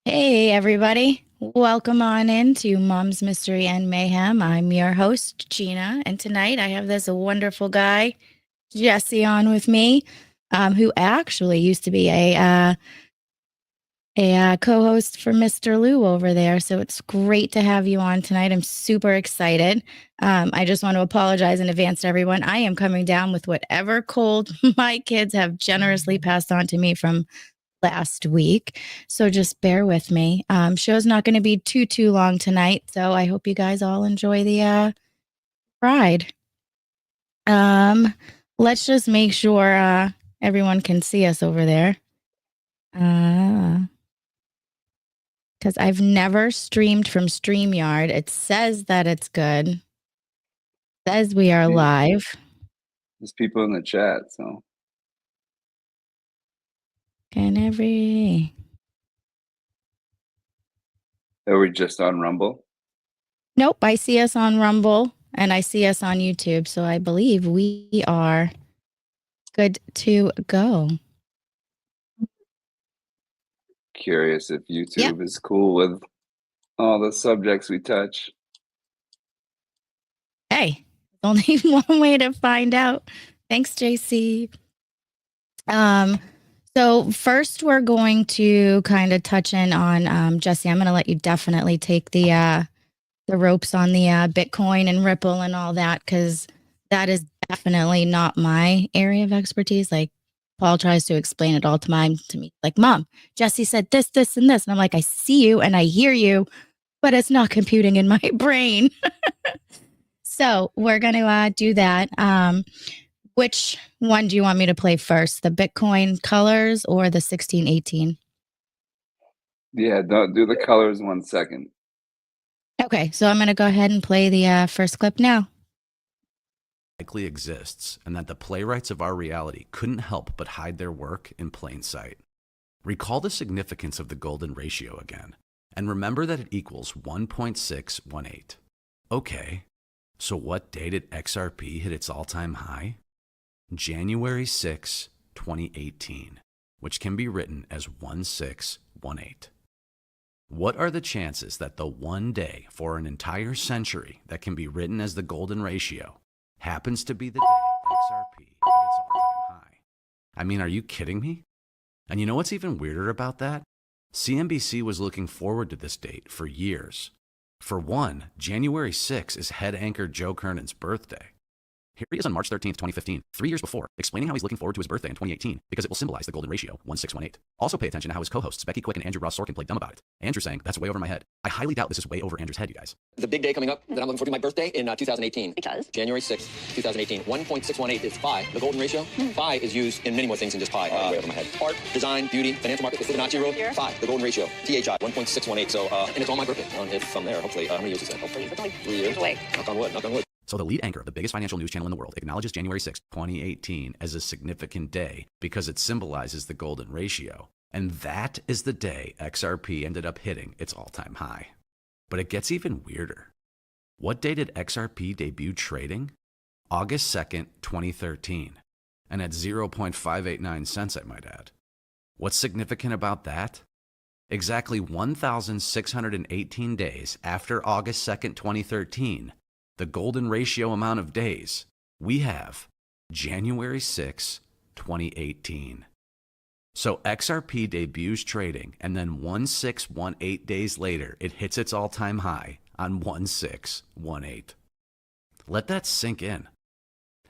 Hey, everybody. Welcome on into Mom's Mystery and Mayhem. I'm your host, Gina, and tonight I have this wonderful guy, Jesse, on with me, who actually used to be a co-host for Mr. Lou over there. So it's great to have you on tonight. I'm super excited. I just want to apologize in advance to everyone. I am coming down with whatever cold my kids have generously passed on to me from last week. So just bear with me. Show's not going to be too long tonight. So I hope you guys all enjoy the ride. Let's just make sure everyone can see us over there. Because I've never streamed from StreamYard. It says that it's good. It says we are live. There's people in the chat, so. And Are we just on Rumble? Nope, I see us on Rumble and I see us on YouTube. So I believe we are good to go. Curious if YouTube is cool with all the subjects we touch. Hey, only one way to find out. Thanks, JC. So first we're going to kind of touch in on Jesse. I'm going to let you definitely take the ropes on the Bitcoin and Ripple and all that, because that is definitely not my area of expertise. Like Paul tries to explain it all to me, like, Mom, Jesse said this, this, and this, and I'm like, I see you and I hear you, but it's not computing in my brain. So we're going to do that. Which one do you want me to play first? The Bitcoin colors or the 1618? Yeah, don't do the colors 1 second. Okay, so I'm going to go ahead and play the first clip now. Likely exists, and that the playwrights of our reality couldn't help but hide their work in plain sight. Recall the significance of the golden ratio again, and remember that it equals 1.618. Okay, so what day did XRP hit its all-time high? January 6, 2018, which can be written as 1618. What are the chances that the one day for an entire century that can be written as the golden ratio happens to be the day XRP hit its all-time high? I mean, are you kidding me? And you know what's even weirder about that? CNBC was looking forward to this date for years. For one, January 6 is head anchor Joe Kernan's birthday. Here he is on March 13th, 2015, 3 years before, explaining how he's looking forward to his birthday in 2018 because it will symbolize the golden ratio, 1618. Also pay attention to how his co-hosts Becky Quick and Andrew Ross Sorkin played dumb about it. Andrew saying, that's way over my head. I highly doubt this is way over Andrew's head, you guys. The big day coming up that I'm looking forward to, my birthday in 2018. Because? January 6th, 2018. 1.618 is pi, the golden ratio. Pi is used in many more things than just pi. Way over my head. Art, design, beauty, financial market, the Fibonacci rule. Pi, the golden ratio. THI, 1.618. So, and it's on my birthday. If I'm there, hopefully. How many years is that? Hopefully, it's only 3 years. away. Knock on wood, knock on wood. So the lead anchor of the biggest financial news channel in the world acknowledges January 6, 2018 as a significant day because it symbolizes the golden ratio. And that is the day XRP ended up hitting its all-time high. But it gets even weirder. What day did XRP debut trading? August 2nd, 2013. And at 0.589 cents, I might add. What's significant about that? Exactly 1,618 days after August 2nd, 2013, the golden ratio amount of days, we have January 6, 2018. So XRP debuts trading, and then 1618 days later, it hits its all-time high on 1618. Let that sink in.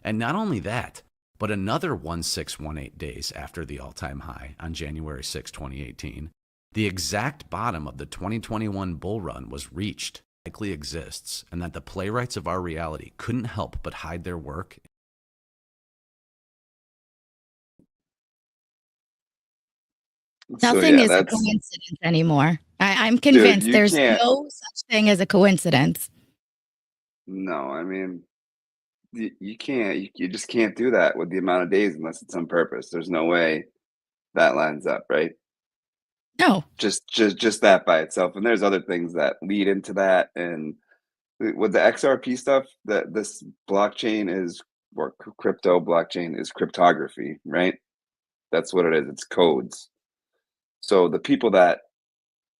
And not only that, but another 1618 days after the all-time high on January 6, 2018, the exact bottom of the 2021 bull run was reached. Likely exists, and that the playwrights of our reality couldn't help but hide their work. Nothing is a coincidence anymore. I'm convinced there's no such thing as a coincidence. No, I mean, you can't. You just can't do that with the amount of days unless it's on purpose. There's no way that lines up, right? No. Just that by itself. And there's other things that lead into that. And with the XRP stuff, that this blockchain is, or crypto blockchain is cryptography, right? That's what it is. It's codes. So the people that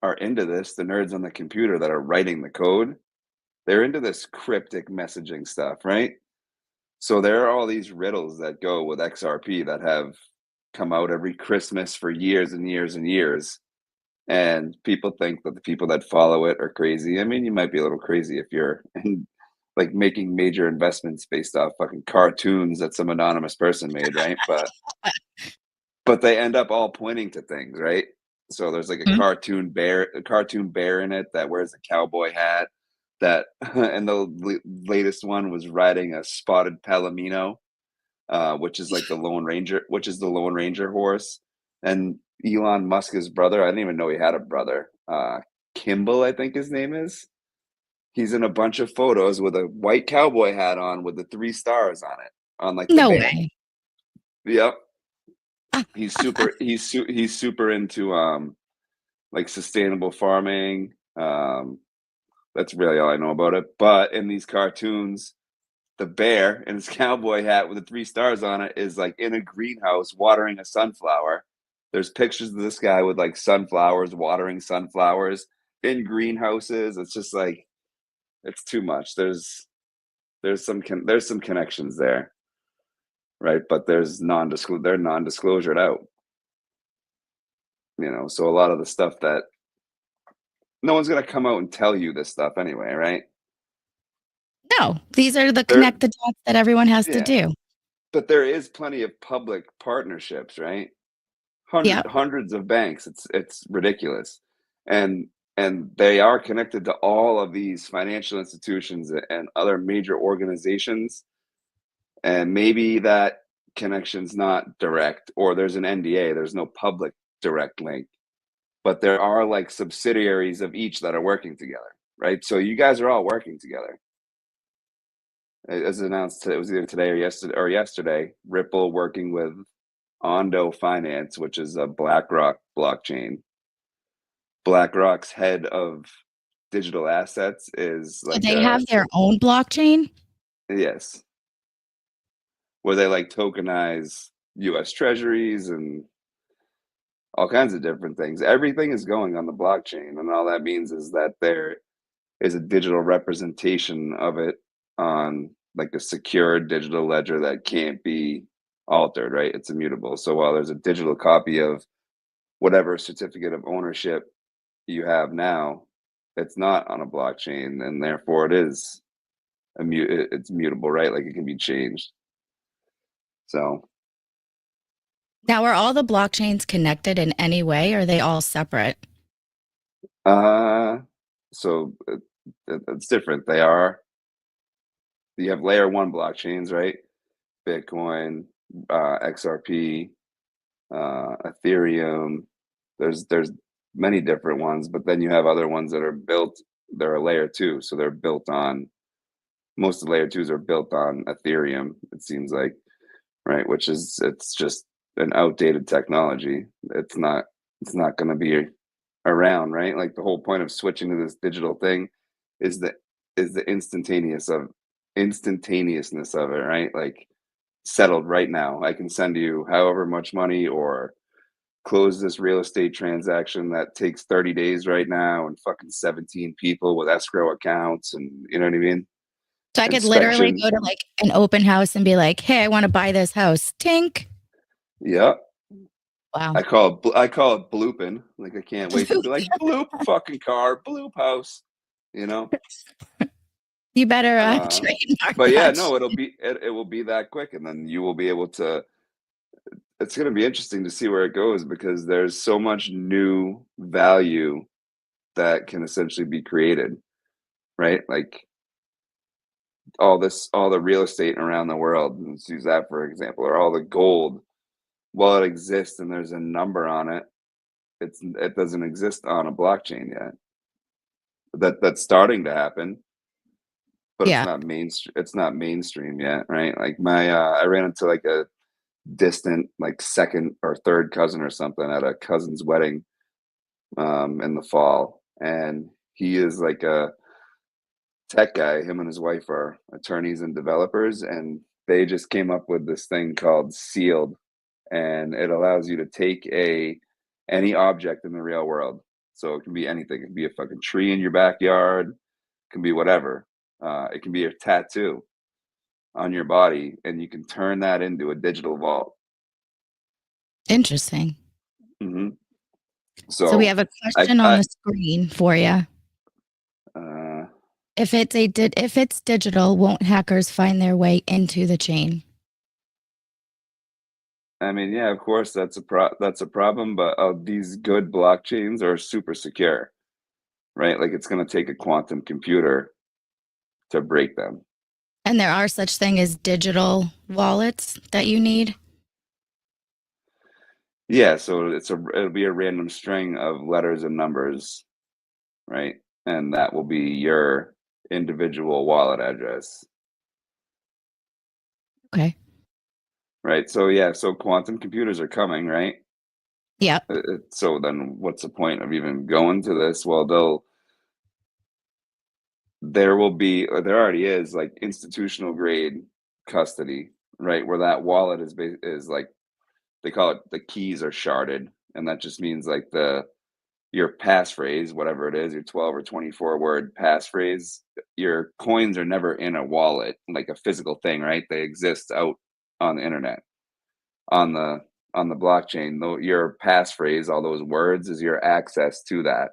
are into this, the nerds on the computer that are writing the code, they're into this cryptic messaging stuff, right? So there are all these riddles that go with XRP that have come out every Christmas for years and years and years. And people think that the people that follow it are crazy. I mean, you might be a little crazy if you're like making major investments based off fucking cartoons that some anonymous person made, right? But they end up all pointing to things, right? So there's like a Mhm. cartoon bear in it that wears a cowboy hat. That and the latest one was riding a spotted palomino, which is like the Lone Ranger, which is the Lone Ranger horse. And Elon Musk's brother, I didn't even know he had a brother. Kimball, I think his name is. He's in a bunch of photos with a white cowboy hat on with the 3 stars on it, on like the No bear. way. Yep. Ah, He's super into like sustainable farming. That's really all I know about it. But in these cartoons, the bear in his cowboy hat with the 3 stars on it is like in a greenhouse watering a sunflower. There's pictures of this guy with like sunflowers, watering sunflowers in greenhouses. It's just like it's too much. There's some connections there, right? But there's they're non-disclosured out, you know. So a lot of the stuff that no one's gonna come out and tell you this stuff anyway, right? no, these are the There, connect the dots that everyone has to yeah, do. but there is plenty of public partnerships, right? Yep. Hundreds of banks. It's ridiculous, and they are connected to all of these financial institutions and other major organizations. And maybe that connection's not direct, or there's an NDA. There's no public direct link, but there are like subsidiaries of each that are working together, right? So you guys are all working together. As announced, it was either today or yesterday. Ripple working with Ondo Finance, which is a BlackRock blockchain. BlackRock's head of digital assets is So like they have their own blockchain? yes, where they like tokenize US treasuries and all kinds of different things. Everything is going on the blockchain, and all that means is that there is a digital representation of it on like a secure digital ledger that can't be altered, right? It's immutable. So while there's a digital copy of whatever certificate of ownership you have now, it's not on a blockchain, and therefore it is it's mutable, right? Like it can be changed. So Now, are all the blockchains connected in any way, or are they all separate? uh so it's different. You have layer one blockchains, right? Bitcoin, XRP, Ethereum. There's many different ones, but then you have other ones that are built. They're a layer two, so they're built on. Most of the layer twos are built on Ethereum. It seems like, right? Which is it's just an outdated technology. It's not. It's not going to be around, right? Like the whole point of switching to this digital thing is the instantaneousness of it, right? Like settled right now. I can send you however much money or close this real estate transaction that takes 30 days right now and fucking 17 people with escrow accounts and you know what I mean? So I could literally Inspection. go to like an open house and be like, "Hey, I want to buy this house." Tink. Yeah. Wow. I call it blooping. Like I can't wait to be like bloop fucking car, bloop house, you know? You better Uh trademark but yeah, that. no, it will be that quick and then you will be able to it's going to be interesting to see where it goes because there's so much new value that can essentially be created, right? Like all the real estate around the world, let's use that for example, or all the gold, while it exists and there's a number on it, it doesn't exist on a blockchain yet. That's starting to happen, but Yeah. it's not mainstream yet, right? Like I ran into like a distant like second or third cousin or something at a cousin's wedding in the fall, and he is like a tech guy. Him and his wife are attorneys and developers, and they just came up with this thing called Sealed, and it allows you to take any object in the real world. So it can be anything. It can be a fucking tree in your backyard. It can be whatever. It can be a tattoo on your body, and you can turn that into a digital vault. Interesting. hmm So we So have a question on the screen for you. If it's digital, won't hackers find their way into the chain? I mean, yeah, of course that's a problem, but these good blockchains are super secure, right? Like it's going to take a quantum computer to break them. And there are such thing as digital wallets that you need? Yeah, so it'll be a random string of letters and numbers, right? And that will be your individual wallet address. Okay. Right. So yeah, so quantum computers are coming, right? Yeah. So then what's the point of even going to this? Well, there already is like institutional grade custody, right? Where that wallet is like, they call it, the keys are sharded, and that just means like your passphrase, whatever it is, your 12 or 24 word passphrase, your coins are never in a wallet, like a physical thing, right? They exist out on the internet, on the blockchain. Though your passphrase, all those words, is your access to that,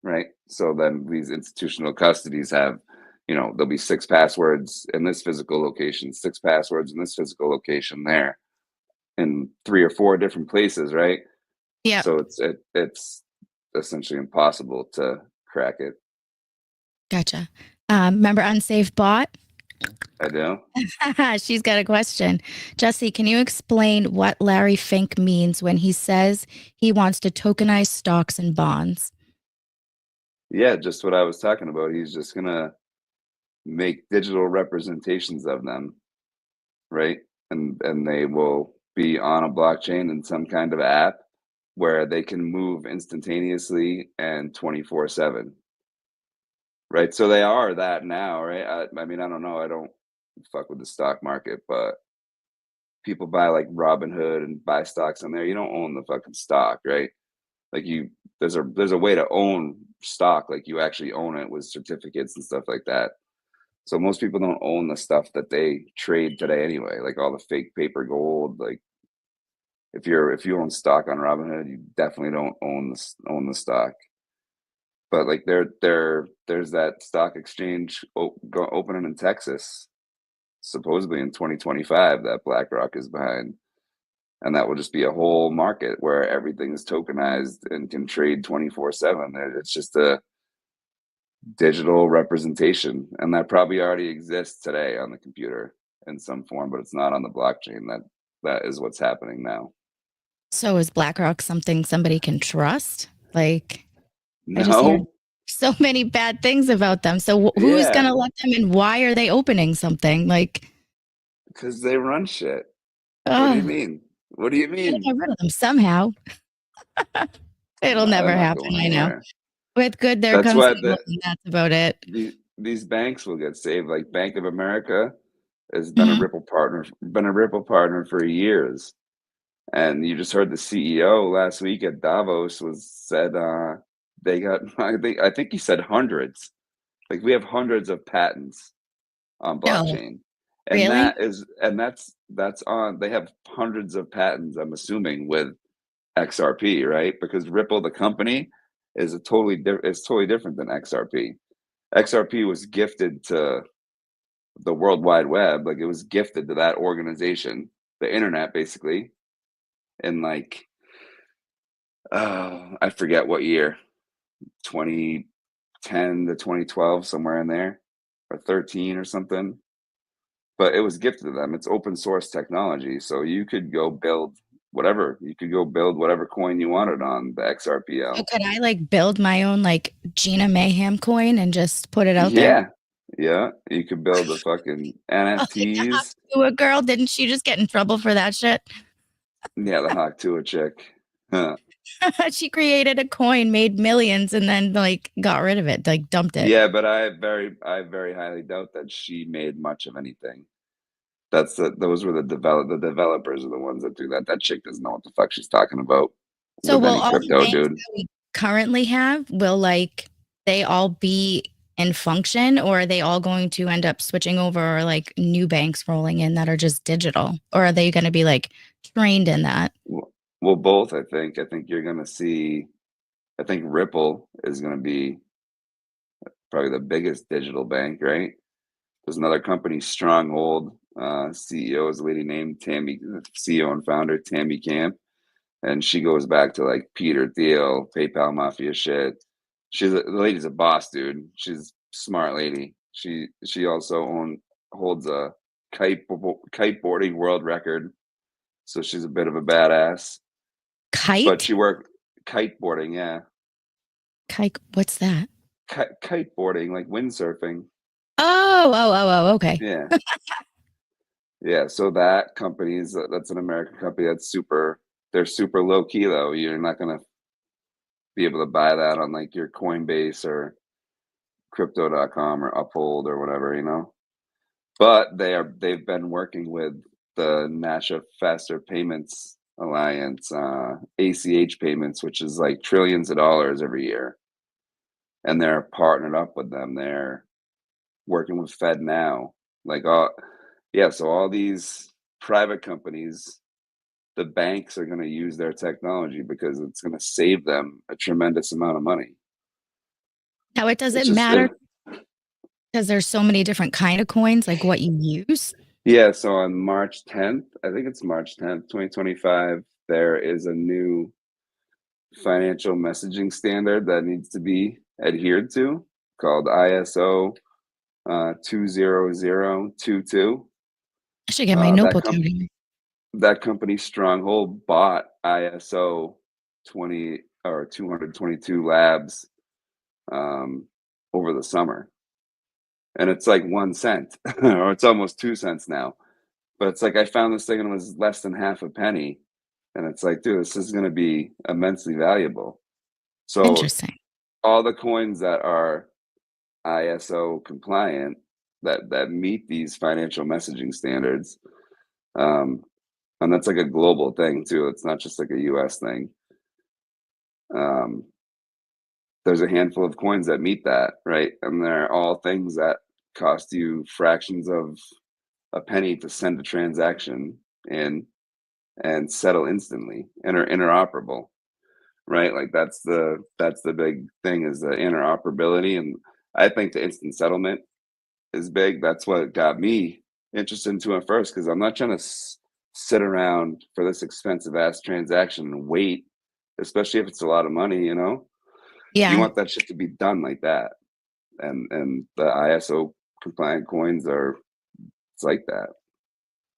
right? So then these institutional custodies have, there'll be 6 passwords in this physical location, 6 passwords in this physical location there, in 3 or 4 different places, right? Yeah. So it's essentially impossible to crack it. Gotcha. Remember Unsafe Bot? I do. She's got a question. Jesse, can you explain what Larry Fink means when he says he wants to tokenize stocks and bonds? Yeah, just what I was talking about. He's just gonna make digital representations of them, right? And they will be on a blockchain in some kind of app where they can move instantaneously and 24/7. Right. So they are that now, right? I mean, I don't know. I don't fuck with the stock market, but people buy like Robinhood and buy stocks on there. You don't own the fucking stock, right? Like there's a way to own stock, like you actually own it with certificates and stuff like that. So most people don't own the stuff that they trade today anyway, like all the fake paper gold. Like if you own stock on Robinhood, you definitely don't own the stock. But like there's that stock exchange opening in Texas, supposedly in 2025, that BlackRock is behind. And that will just be a whole market where everything is tokenized and can trade 24/7. It's just a digital representation, and that probably already exists today on the computer in some form, but it's not on the blockchain. That is what's happening now. So is BlackRock something somebody can trust? Like, I just hear No. so many bad things about them. So who's Yeah, going to let them in? Why are they opening something? Like, because they run shit. What do you oh, mean? What do you gotta mean? get rid of them somehow. It'll No, they're never not happen. going I know. anywhere. With good, there That's comes why evil, and that's about it. these banks will get saved. Like Bank of America has been a Mhm. Ripple partner for years. And you just heard the CEO last week at Davos said they got, I think he said hundreds. Like we have hundreds of patents on No, blockchain. And really? that's on, they have hundreds of patents, I'm assuming, with XRP, right? Because Ripple, the company, is totally different than XRP. XRP was gifted to the World Wide Web, like it was gifted to that organization, the internet, basically, in like I forget what year, 2010 to 2012, somewhere in there, or 13 or something. But it was gifted to them. It's open source technology, so you could go build whatever. You could go build whatever coin you wanted on the So XRPL. could I like build my own like Gina Mayhem coin and just put it out there? Yeah, yeah. You could build the fucking Like the NFTs. Hawk girl, didn't she just get in trouble for that shit? Yeah, the Hawk Tuah chick. Huh. She created a coin, made millions, and then like got rid of it, like dumped it. Yeah, but I very highly doubt that she made much of anything. Those were the developers are the ones that do that. That chick doesn't know what the fuck she's talking about. So with will any all the crypto, banks dude. that we currently have, will like they all be in function, or are they all going to end up switching over, or like new banks rolling in that are just digital? Or are they going to be like trained in that? Well, both, I think. I think you're gonna see. I think Ripple is gonna be probably the biggest digital bank, right? There's another company, Stronghold. CEO is a lady named Tammy, CEO and founder Tammy Camp, and she goes back to like Peter Thiel, PayPal mafia shit. The lady's a boss, dude. She's a smart lady. She also holds a kiteboarding world record, so she's a bit of a badass. But Kite? she worked kiteboarding, yeah, Kite, what's that? kiteboarding, like windsurfing, Oh, okay. yeah. Yeah, so that company that's an American company that's super they're super low key though. You're not gonna be able to buy that on like your Coinbase or crypto.com or Uphold or whatever, you know. But they've been working with the National Faster Payments Alliance, ACH payments, which is like trillions of dollars every year. And they're partnered up with them. They're working with FedNow. Like yeah, so all these private companies, the banks are going to use their technology because it's going to save them a tremendous amount of money. Now it It's doesn't just matter because there's so many different kind of coins, like what you use. yeah, so on March 10th, I think it's March 10th, 2025, there is a new financial messaging standard that needs to be adhered to called ISO 20022. I should get my That notebook out here. that company Stronghold bought ISO 20 or 222 labs over the summer, and it's like 1 cent or it's almost 2 cents now. But it's like I found this thing and it was less than half a penny, and it's like, dude, this is going to be immensely valuable. So Interesting. all the coins that are ISO compliant that meet these financial messaging standards, um, and that's like a global thing too. It's not just like a US thing. Um, there's a handful of coins that meet that, right? And they're all things that cost you fractions of a penny to send a transaction in and settle instantly and are interoperable, right? Like that's the big thing is the interoperability. And I think the instant settlement is big. That's what got me interested into it first, because I'm not trying to sit around for this expensive ass transaction and wait, especially if it's a lot of money, you know. You Yeah. want that shit to be done like that. And the ISO compliant coins are it's like that.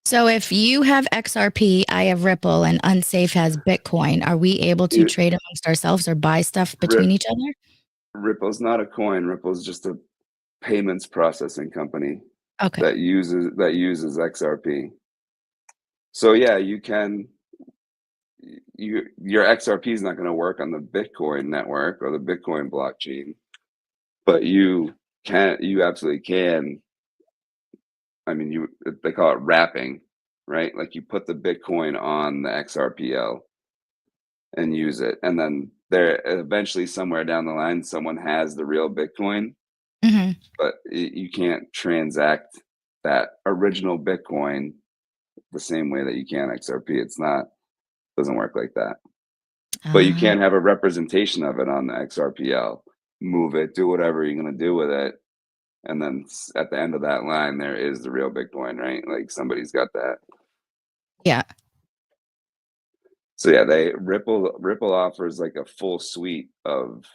So if you have XRP, I have Ripple, and Unsafe has Bitcoin, are we able to You, trade amongst ourselves or buy stuff between each other? Ripple's not a coin. Ripple's just a payments processing company Okay. that uses XRP. So yeah, your XRP is not going to work on the Bitcoin network or the Bitcoin blockchain, but you absolutely can. I mean, they call it wrapping, right? Like you put the Bitcoin on the XRPL and use it, and then there eventually somewhere down the line someone has the real Bitcoin, Hmm. but you can't transact that original Bitcoin the same way that you can XRP. It's not doesn't work like that. But you Uh, can have a representation of it on the XRPL. Move it, do whatever you're gonna do with it, and then at the end of that line, there is the real Bitcoin, right? Like somebody's got that. yeah. So yeah, they Ripple offers like a full suite of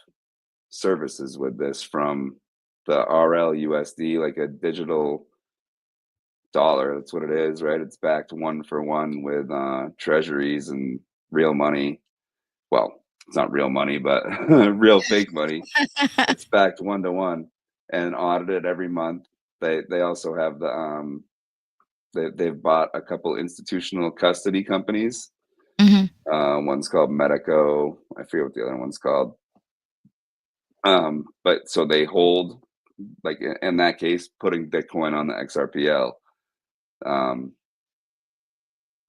services with this, from the RLUSD, like a digital dollar. That's what it is, right? It's backed one for one with treasuries and real money. Well, it's not real money, but real fake money. It's backed 1 to 1 and audited every month. They also have they've bought a couple institutional custody companies. Hmm. One's called Medico. I forget what the other one's called. But so they hold, like in that case, putting Bitcoin on the XRPL.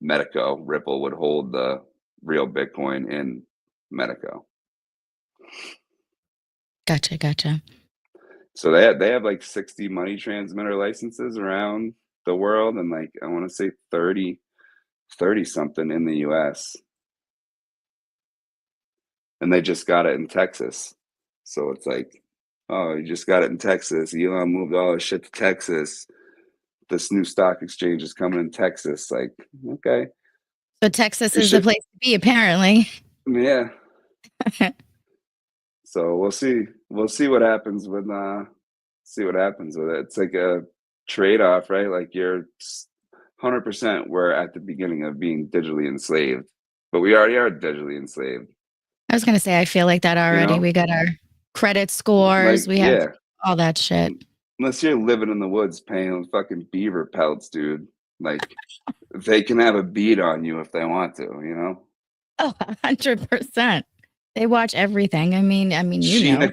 Medico Ripple would hold the real Bitcoin in Medico. Gotcha. So they have like 60 money transmitter licenses around the world, and like I want to say 30 something in the US. And they just got it in Texas. So it's like, oh, you just got it in Texas. Elon moved all his shit to Texas. This new stock exchange is coming in Texas. Like, okay. So Texas You is the should, place to be, apparently. yeah. So we'll see. We'll see what happens with it. It's like a trade-off, right? Like you're 100% we're at the beginning of being digitally enslaved, but we already are digitally enslaved. I was gonna say, I feel like that already. You know? We got our credit scores. Like, We have yeah. all that shit. Unless you're living in the woods paying fucking beaver pelts, dude. Like they can have a bead on you if they want to, you know? Oh, 100%. They watch everything. I mean, you know.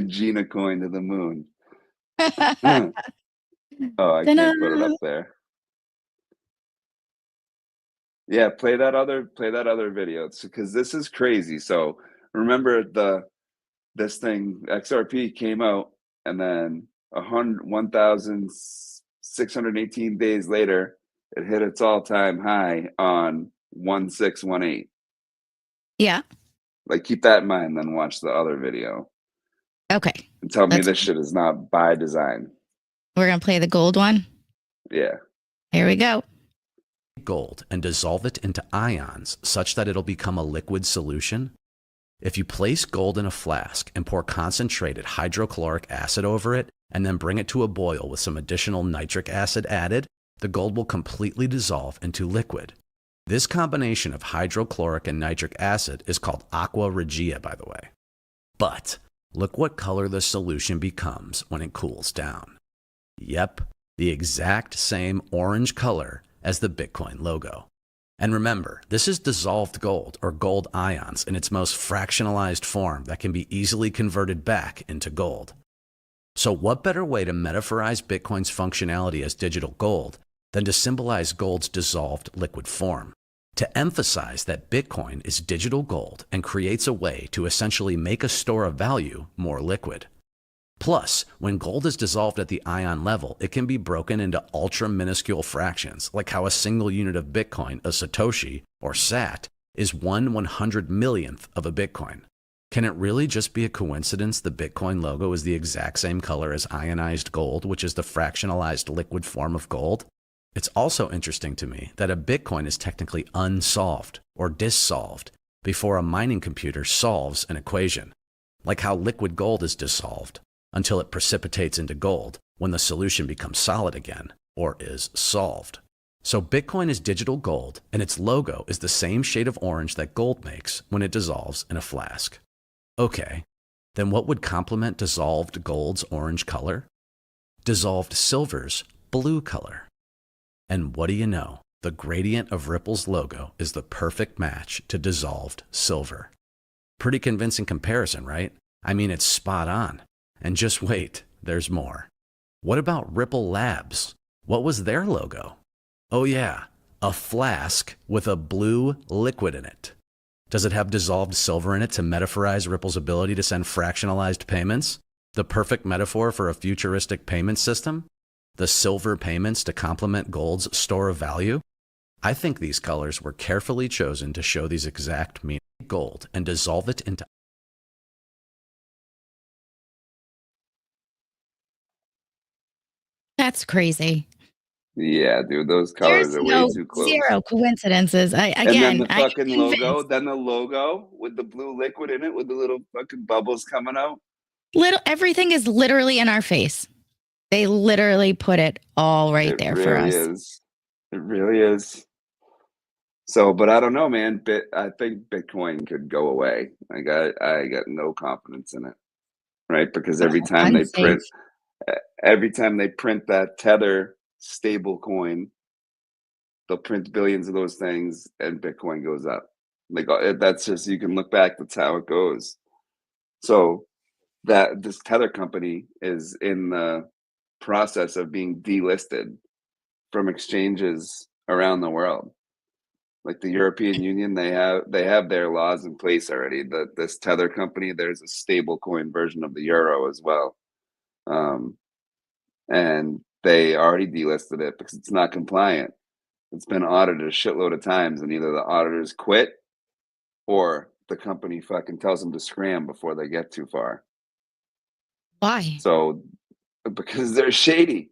Gina coin to the moon. Oh, I Ta-da! can't put it up there. Yeah, play that other video because this is crazy. So remember this thing XRP came out, and then 1,618 days later, it hit its all-time high on 1618. Yeah. Like keep that in mind, then watch the other video Okay. and tell me That's this shit is not by design. We're gonna play the gold one. Yeah. Here we go. Gold and dissolve it into ions such that it'll become a liquid solution. If you place gold in a flask and pour concentrated hydrochloric acid over it and then bring it to a boil with some additional nitric acid added, the gold will completely dissolve into liquid. This combination of hydrochloric and nitric acid is called aqua regia, by the way. But look what color the solution becomes when it cools down. Yep, the exact same orange color as the Bitcoin logo. And remember, this is dissolved gold or gold ions in its most fractionalized form that can be easily converted back into gold. So what better way to metaphorize Bitcoin's functionality as digital gold than to symbolize gold's dissolved liquid form? To emphasize that Bitcoin is digital gold and creates a way to essentially make a store of value more liquid. Plus, when gold is dissolved at the ion level, it can be broken into ultra-minuscule fractions, like how a single unit of Bitcoin, a Satoshi, or SAT, is 1/100 millionth of a Bitcoin. Can it really just be a coincidence the Bitcoin logo is the exact same color as ionized gold, which is the fractionalized liquid form of gold? It's also interesting to me that a Bitcoin is technically unsolved, or dissolved, before a mining computer solves an equation, like how liquid gold is dissolved until it precipitates into gold when the solution becomes solid again, or is solved. So Bitcoin is digital gold, and its logo is the same shade of orange that gold makes when it dissolves in a flask. Okay, then what would complement dissolved gold's orange color? Dissolved silver's blue color. And what do you know? The gradient of Ripple's logo is the perfect match to dissolved silver. Pretty convincing comparison, right? I mean, it's spot on. And just wait, there's more. What about Ripple Labs? What was their logo? Oh yeah, a flask with a blue liquid in it. Does it have dissolved silver in it to metaphorize Ripple's ability to send fractionalized payments? The perfect metaphor for a futuristic payment system? The silver payments to complement gold's store of value? I think these colors were carefully chosen to show these exact meanings. Gold and dissolve it into That's crazy. Yeah, dude, those There's colors are way no too close. zero coincidences. And then the I am fucking logo, convinced. with the blue liquid in it with the little fucking bubbles coming out. Everything is literally in our face. They literally put it all right It there for really us. is. It really is. So, but I don't know, man. I think Bitcoin could go away. I got no confidence in it, right? Because Unsafe. every time they print that Tether stable coin, they'll print billions of those things, and Bitcoin goes up. Like that's just you can look back. That's how it goes. So that this Tether company is in the process of being delisted from exchanges around the world. Like the European Union, they have their laws in place already. This Tether company, there's a stable coin version of the euro as well. And they already delisted it because it's not compliant. It's been audited a shitload of times, and either the auditors quit or the company fucking tells them to scram before they get too far. Why? So because they're shady,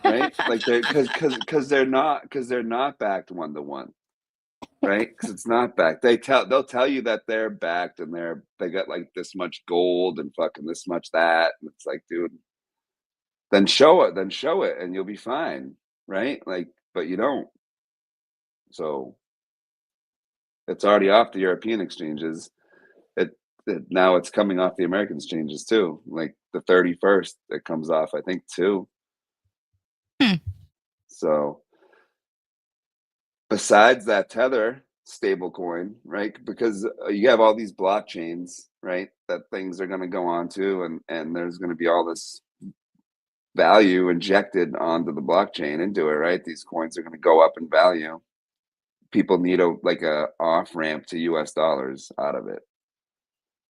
right? Like because they're not backed 1-to-1, right? Because it's not backed. They'll tell you that they're backed and they got like this much gold and fucking this much that, and it's like, dude, then show it, and you'll be fine, right? Like, but you don't. So it's already off the European exchanges. Now it's coming off the American exchanges too. Like the 31st, it comes off, I think, too. So besides that Tether stablecoin, right? Because you have all these blockchains, right? That things are going to go onto, and there's going to be all this value injected onto the blockchain into it, right? These coins are going to go up in value. People need a off ramp to US dollars out of it.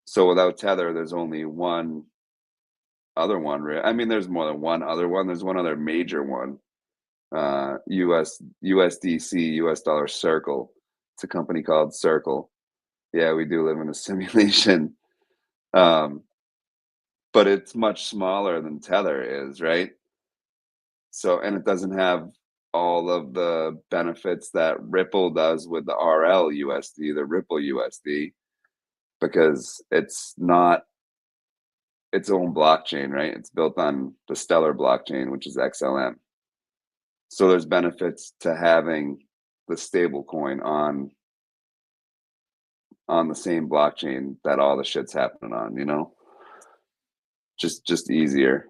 So without Tether, there's only one other one. I mean, there's more than one other one. There's one other major one. USDC, US Dollar Circle. It's a company called Circle. Yeah, we do live in a simulation. But it's much smaller than Tether is, right? So, and it doesn't have all of the benefits that Ripple does with the RL USD, the Ripple USD, because it's not its own blockchain, right? It's built on the Stellar blockchain, which is XLM. So there's benefits to having the stable coin on the same blockchain that all the shit's happening on, you know? Just easier.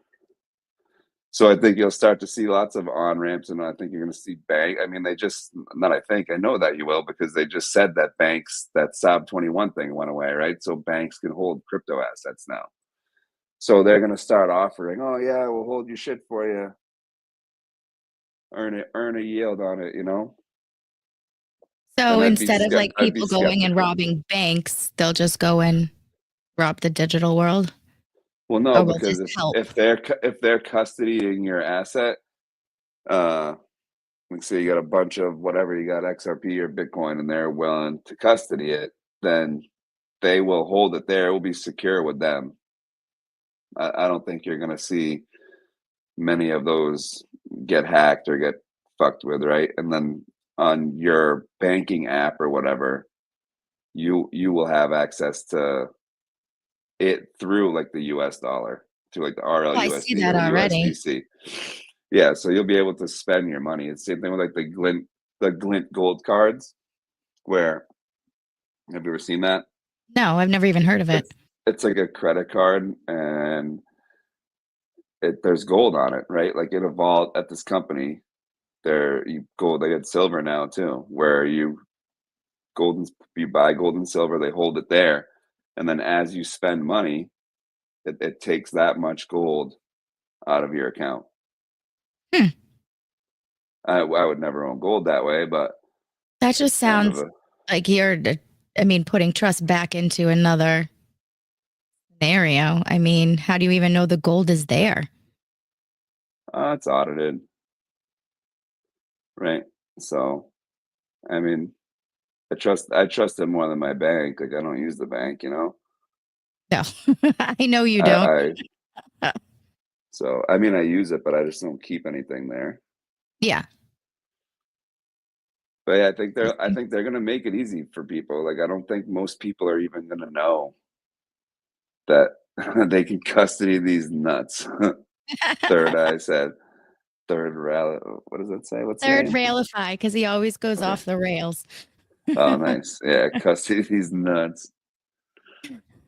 So I think you'll start to see lots of on-ramps, and I think you're going to see I mean, I know that you will, because they just said that that SAB 21 thing went away, right? So banks can hold crypto assets now. So they're going to start offering, oh yeah, we'll hold your shit for you. Earn a yield on it, you know? So And instead of like I'd be people going and skeptical. robbing banks, they'll just go and rob the digital world? Well, no, Or will because this help? if they're custodying your asset, like say you got a bunch of whatever, you got XRP or Bitcoin, and they're willing to custody it, then they will hold it there. It will be secure with them. I don't think you're going to see many of those get hacked or get fucked with, right? And then on your banking app or whatever, you will have access to it through like the US dollar, to like the Oh, I see RLUSD that or already. USDC. Yeah, so you'll be able to spend your money. It's the same thing with like the Glint gold cards, where, have you ever seen that? No, I've never even heard of it. It's like a credit card, and there's gold on it, right? Like in a vault at this company, they get silver now too, where you buy gold and silver, they hold it there, and then as you spend money, it takes that much gold out of your account. I would never own gold that way, but That just it's kind of sounds like you're, putting trust back into another scenario. I mean, how do you even know the gold is there? it's audited, right? So, I mean, I trust it more than my bank. Like I don't use the bank, you know. No, I know you don't. So I mean, I use it, but I just don't keep anything there. Yeah. But yeah, I think they're gonna make it easy for people. Like I don't think most people are even gonna know that they can custody these nuts. Third eye said. Third rail. What does that say? What's the Third name? railify, because he always goes Okay. off the rails. Oh, nice. Yeah, custody these nuts.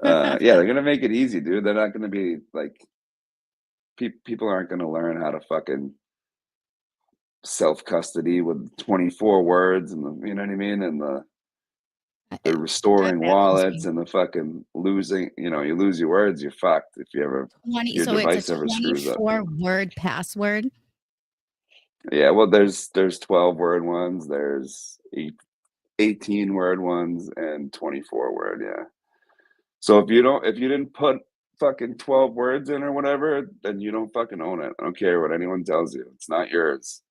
Yeah, they're gonna make it easy, dude. They're not gonna be like people aren't gonna learn how to fucking self custody with 24 words and you know what I mean, and the That restoring baffles wallets me. and the fucking losing. You know, you lose your words, you're fucked. If your So it's a device ever screws up. 24-word password. Yeah, well, there's 12 word ones. There's 18 word ones and 24 word. Yeah. So if you didn't put fucking 12 words in or whatever, then you don't fucking own it. I don't care what anyone tells you. It's not yours.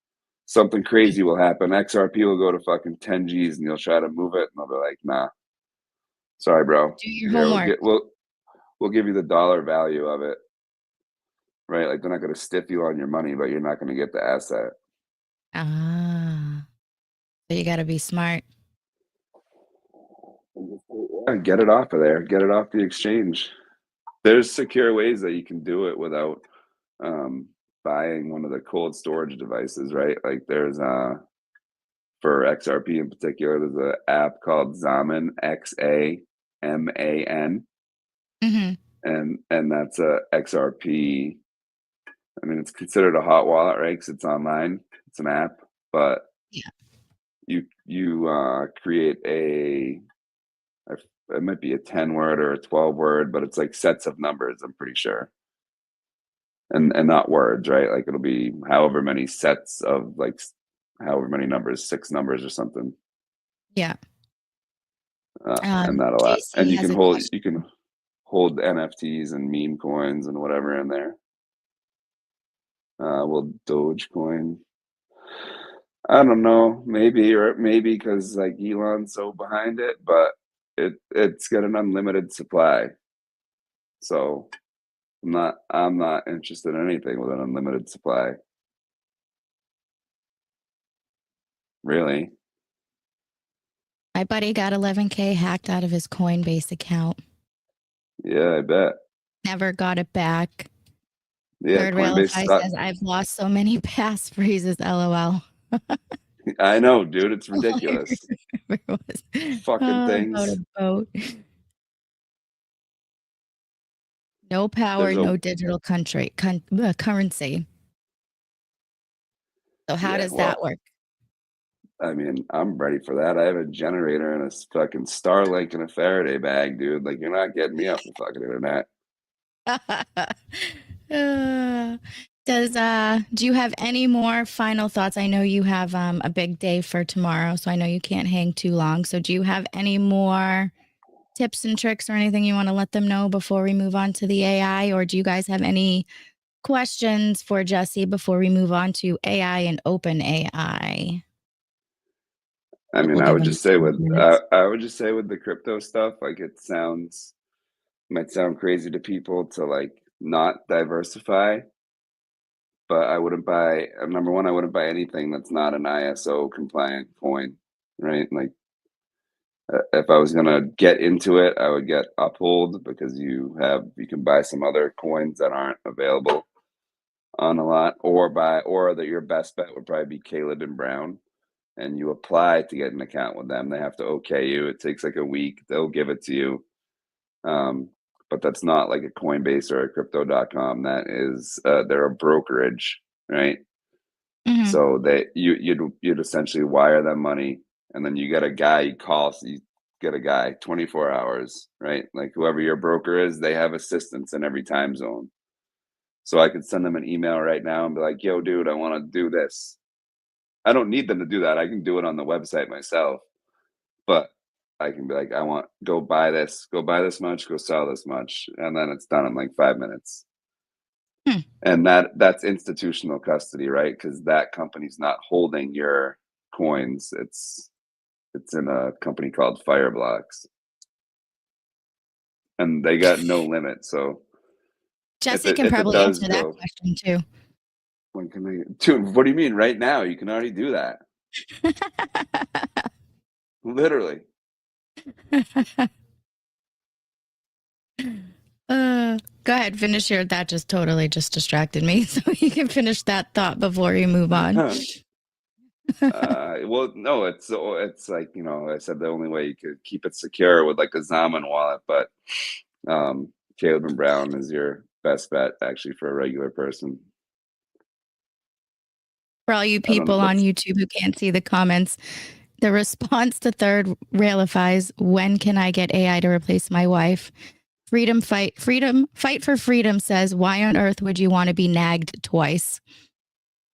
Something crazy will happen. XRP will go to fucking 10 G's and you'll try to move it and they'll be like, nah, sorry, bro. Do your Here, homework. we'll give you the dollar value of it. Right? Like they're not gonna stiff you on your money, but you're not gonna get the asset. Ah. So you gotta be smart. And get it off of there. Get it off the exchange. There's secure ways that you can do it without buying one of the cold storage devices, right? Like there's for XRP in particular, there's an app called Xaman, XAMAN, Mm-hmm. and that's a XRP. I mean, it's considered a hot wallet, right? Because it's online, it's an app, but Yeah. you create it might be a 10 word or a 12 word, but it's like sets of numbers, I'm pretty sure. And not words, right? Like it'll be however many sets of like however many numbers, 6 numbers or something. Yeah. And JC you has can a hold question. NFTs and meme coins and whatever in there. Will Dogecoin? I don't know, maybe because like Elon's so behind it, but it's got an unlimited supply. So I'm not interested in anything with an unlimited supply. Really? My buddy got 11K hacked out of his Coinbase account. Yeah, I bet. Never got it back. Yeah, Third Coinbase Railify stock. says I've lost so many passphrases. LOL. I know, dude. It's ridiculous. Fucking About things. a boat. No power, There's a no digital currency. So how yeah. does that Well, work? I mean, I'm ready for that. I have a generator and a fucking Starlink and a Faraday bag, dude. Like, you're not getting me off the fucking internet. Do you have any more final thoughts? I know you have a big day for tomorrow, so I know you can't hang too long. So do you have any more tips and tricks or anything you want to let them know before we move on to the AI? Or do you guys have any questions for Jesse before we move on to AI and open AI? I mean, We'll I give would them just say 2 minutes. I would just say with the crypto stuff, like might sound crazy to people to like not diversify, but I wouldn't buy number one, I wouldn't buy anything that's not an ISO compliant coin, right? Like if I was gonna get into it, I would get Uphold because you can buy some other coins that aren't available on a lot, or that your best bet would probably be Caleb and Brown, and you apply to get an account with them. They have to okay you. It takes like a week. They'll give it to you. But that's not like a Coinbase or a crypto.com. That is they're a brokerage, right? Mm-hmm. So you'd essentially wire them money, and then you get a guy you call. So you get a guy 24 hours, right? Like whoever your broker is, they have assistants in every time zone. So I could send them an email right now and be like, "Yo, dude, I want to do this." I don't need them to do that. I can do it on the website myself, but I can be like, "I want go buy this much, go sell this much," and then it's done in like 5 minutes. Hmm. And that's institutional custody, right? Because that company's not holding your coins. It's in a company called Fireblocks, and they got no limit. So Jesse can if it probably does answer that go, question too. when can they? Dude, what do you mean? Right now, you can already do that. Literally. Go ahead, finish your. That just totally just distracted me. So you can finish that thought before we move on. Well, no, it's like I said the only way you could keep it secure with like a Zaman wallet, but Caleb and Brown is your best bet actually for a regular person. For all you I don't know. people on YouTube who can't see the comments, the response to Third Railify's "When can I get AI to replace my wife?" Fight for freedom says, "Why on earth would you want to be nagged twice?"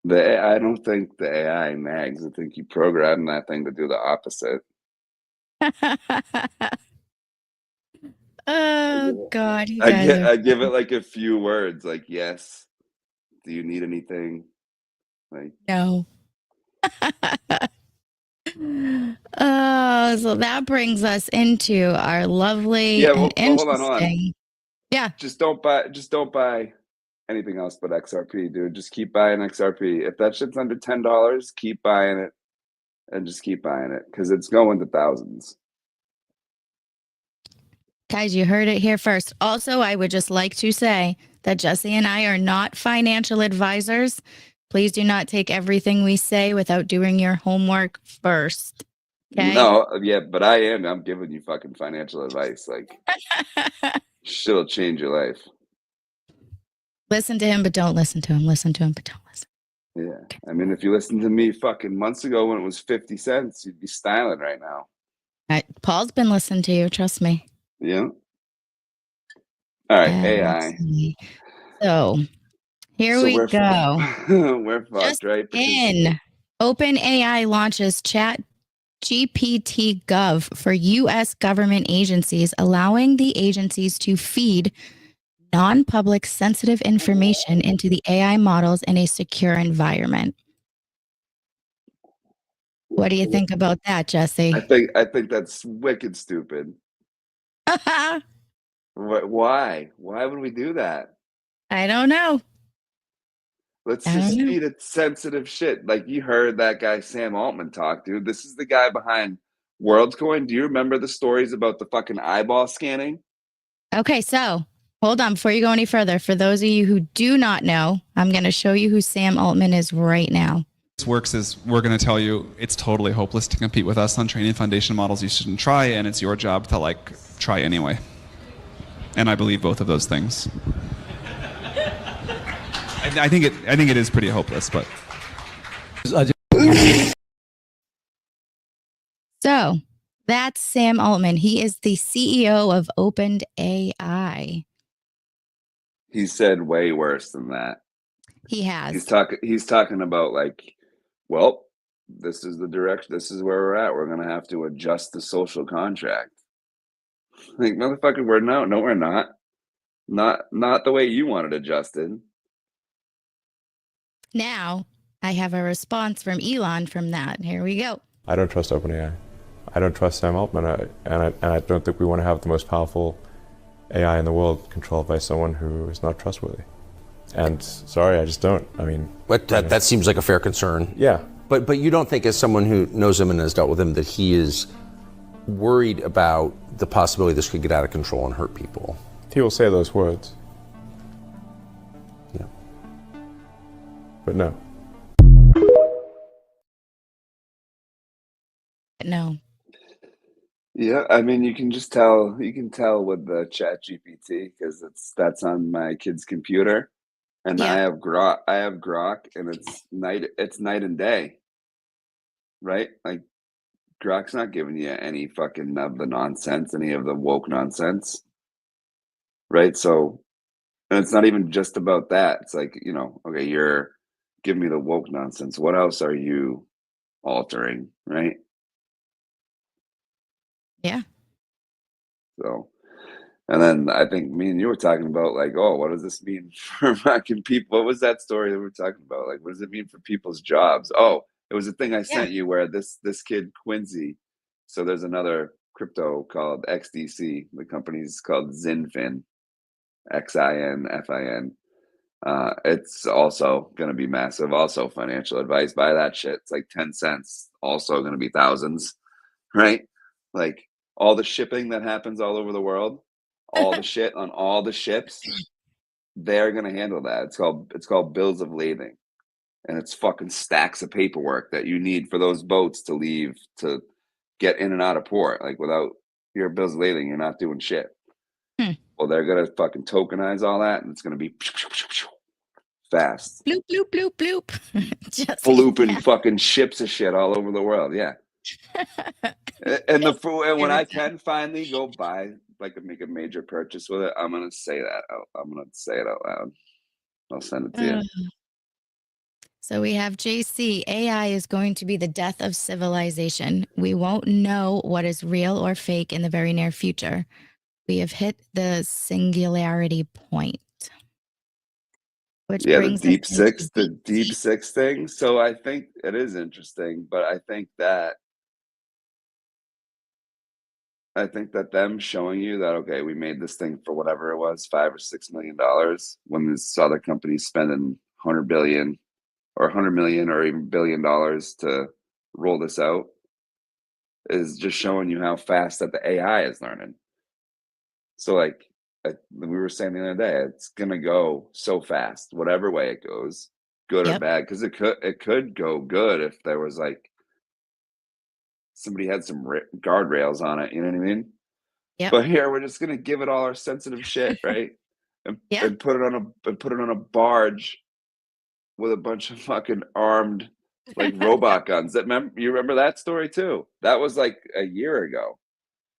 I don't think the AI nags. I think you program that thing to do the opposite. Oh God, you guys are I give it like a few words, like yes. Do you need anything? Like no. Oh, so that brings us into our lovely yeah. and Well, hold on. interesting. Yeah. Just don't buy anything else but XRP, dude. Just keep buying XRP. If that shit's under $10, keep buying it and just keep buying it because it's going to thousands. Guys, you heard it here first. Also, I would just like to say that Jesse and I are not financial advisors. Please do not take everything we say without doing your homework first. Okay. No, yeah, but I am. I'm giving you fucking financial advice. Like, shit'll change your life. Listen to him, but don't listen to him. Listen to him, but don't listen. Yeah. I mean, if you listened to me fucking months ago when it was 50 cents, you'd be styling right now. Paul's been listening to you. Trust me. Yeah. All right, Absolutely. So here So we we're go. we're fucked, Just right? Because in, OpenAI launches Chat GPT Gov for U.S. government agencies, allowing the agencies to feed non-public sensitive information into the AI models in a secure environment. What do you think about that, Jesse? I think that's wicked stupid. Why? Why would we do that? I don't know. Let's I don't just know. feed it sensitive shit. Like you heard that guy Sam Altman talk, dude. This is the guy behind WorldCoin. Do you remember the stories about the fucking eyeball scanning? Okay, so hold on before you go any further. For those of you who do not know, I'm going to show you who Sam Altman is right now. This works is we're going to tell you it's totally hopeless to compete with us on training foundation models. You shouldn't try, and it's your job to like try anyway. And I believe both of those things. I think it is pretty hopeless, but So that's Sam Altman. He is the CEO of OpenAI. He said way worse than that. He has. He's talking about like, well, this is the direction. This is where we're at. We're gonna have to adjust the social contract. Like motherfucker, we're no, we're not. Not the way you want it adjusted. Now I have a response from Elon from that. Here we go. I don't trust OpenAI. I don't trust Sam Altman, and I don't think we want to have the most powerful AI in the world controlled by someone who is not trustworthy. And sorry, I just don't. I mean, but that seems like a fair concern. Yeah. But you don't think, as someone who knows him and has dealt with him, that he is worried about the possibility this could get out of control and hurt people? He will say those words. Yeah. But no. No. Yeah, I mean, you can tell with the Chat GPT because that's on my kid's computer, and Yeah. I have Grok, and it's night and day, right? Like Grok's not giving you any fucking of the nonsense, any of the woke nonsense, right? So, and it's not even just about that. It's like, okay, you're giving me the woke nonsense. What else are you altering, right? Yeah. So, and then I think me and you were talking about like, oh, what does this mean for fucking people? What was that story that we were talking about? Like, what does it mean for people's jobs? Oh, it was a thing I sent you where this kid Quincy. So there's another crypto called XDC. The company's called Zinfin, XINFIN. It's also going to be massive. Also, financial advice. Buy that shit. It's like 10 cents. Also going to be thousands, right? Like all the shipping that happens all over the world, all the shit on all the ships, they're going to handle that. It's called bills of lading, and it's fucking stacks of paperwork that you need for those boats to leave to get in and out of port. Like without your bills of lading, you're not doing shit. Well, they're gonna fucking tokenize all that, and it's gonna be fast. Bloop, bloop, bloop, bloop. Just Blooping fucking ships of shit all over the world. Yeah. And when I can finally go buy, like, make a major purchase with it, I'm gonna say that. I'm gonna say it out loud. I'll send it to you. So we have JC. AI is going to be the death of civilization. We won't know what is real or fake in the very near future. We have hit the singularity point. Which Yeah, brings us into the deep deep six thing. So I think it is interesting, but I think that them showing you that, okay, we made this thing for whatever it was, $5 or $6 million, when this other company's spending 100 billion or 100 million or even $1 billion to roll this out, is just showing you how fast that the AI is learning. So like we were saying the other day, it's gonna go so fast, whatever way it goes, good or Yep. bad, because it could go good if there was like somebody had some guardrails on it. You know what I mean? Yep. But here we're just gonna give it all our sensitive shit, right? And, Yeah. and put it on a barge with a bunch of fucking armed like robot guns. You remember that story too? That was like a year ago,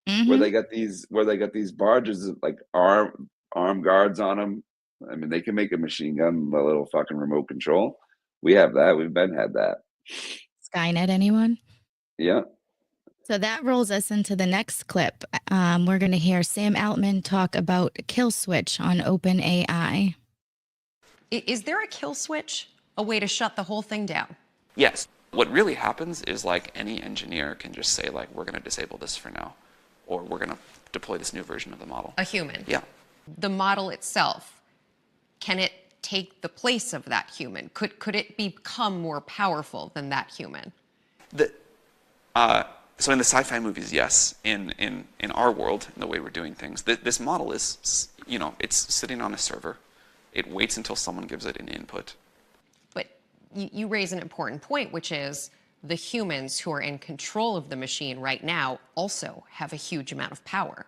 where Mm-hmm. they got these barges with, like armed guards on them. I mean, they can make a machine gun with a little fucking remote control. We have that. We've been had that. Skynet, anyone? Yeah. So that rolls us into the next clip. We're going to hear Sam Altman talk about kill switch on OpenAI. Is there a kill switch? A way to shut the whole thing down? Yes. What really happens is like any engineer can just say like, we're going to disable this for now, or we're going to deploy this new version of the model. A human? Yeah. The model itself, can it take the place of that human? Could it become more powerful than that human? So in the sci-fi movies, yes. In our world, in the way we're doing things, this model is, it's sitting on a server. It waits until someone gives it an input. But you raise an important point, which is the humans who are in control of the machine right now also have a huge amount of power.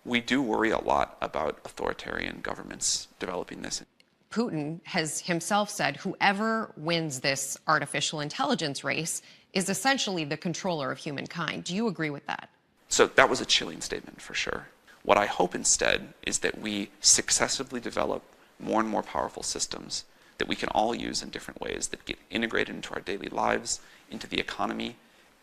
We do worry a lot about authoritarian governments developing this. Putin has himself said whoever wins this artificial intelligence race is essentially the controller of humankind. Do you agree with that? So that was a chilling statement for sure. What I hope instead is that we successively develop more and more powerful systems that we can all use in different ways that get integrated into our daily lives, into the economy,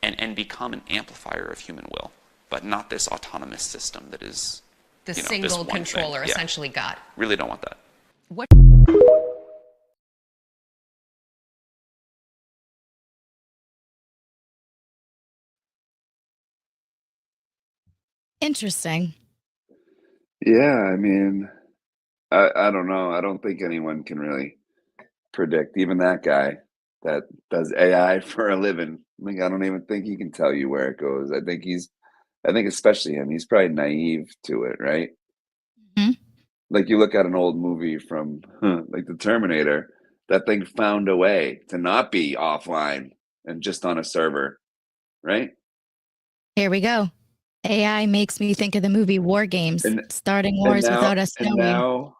and become an amplifier of human will, but not this autonomous system that is The this single one controller thing. Yeah. essentially got. Really don't want that. What? Interesting. Yeah, I mean, I don't know. I don't think anyone can really predict. Even that guy that does AI for a living. Like, I don't even think he can tell you where it goes. I think especially him, he's probably naive to it, right? Mhm. Like you look at an old movie from like the Terminator, that thing found a way to not be offline and just on a server, right? Here we go. AI makes me think of the movie War Games, And starting wars without us and knowing. now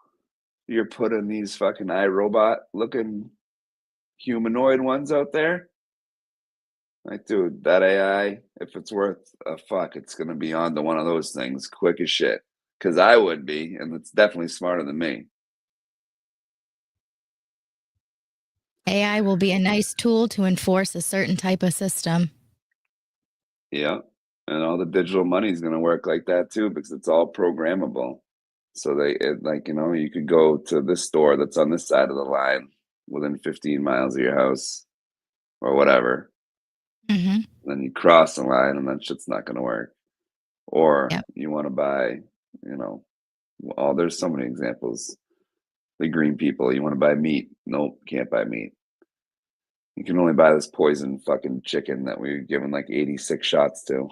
you're putting these fucking iRobot looking humanoid ones out there. Like, dude, that AI, if it's worth a fuck, it's gonna be onto one of those things quick as shit. Cause I would be, and it's definitely smarter than me. AI will be a nice tool to enforce a certain type of system. Yeah. And all the digital money is gonna work like that too, because it's all programmable. So you could go to this store that's on this side of the line within 15 miles of your house or whatever. Mm-hmm. Then you cross the line and that shit's not gonna work. Or Yep. you want to buy, there's so many examples. The green people, you want to buy meat. Nope, can't buy meat. You can only buy this poison fucking chicken that we were given like 86 shots to.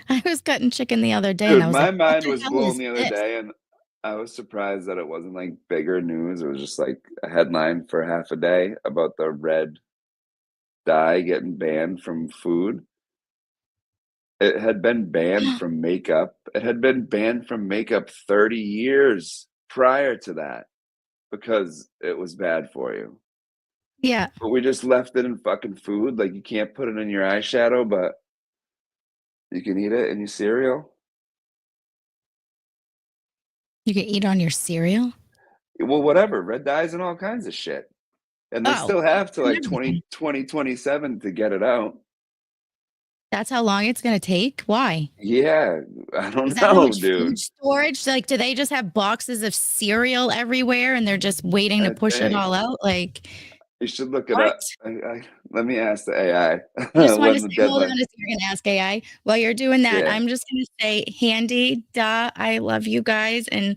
I was cutting chicken the other day and Dude, I was my like, what mind the was hell blown is the other this? day, and I was surprised that it wasn't like bigger news. It was just like a headline for half a day about the red dye getting banned from food. It had been banned from makeup. It had been banned from makeup 30 years prior to that because it was bad for you. Yeah. But we just left it in fucking food. Like you can't put it in your eyeshadow, but you can eat it in your cereal. You can eat on your cereal? Well, whatever. Red dyes and all kinds of shit. And they Oh, still have to like everything. 2027 to get it out. That's how long it's going to take? Why? Yeah, I Is don't that how know, much food dude. storage? Like, do they just have boxes of cereal everywhere and they're just waiting to I push it think all out? Like, you should look it what? up. Let me ask the AI I just wanted to when the say, hold on deadline. a second, you're gonna ask AI. While you're doing that, Yeah. I'm just gonna say, Handy, duh, I love you guys, and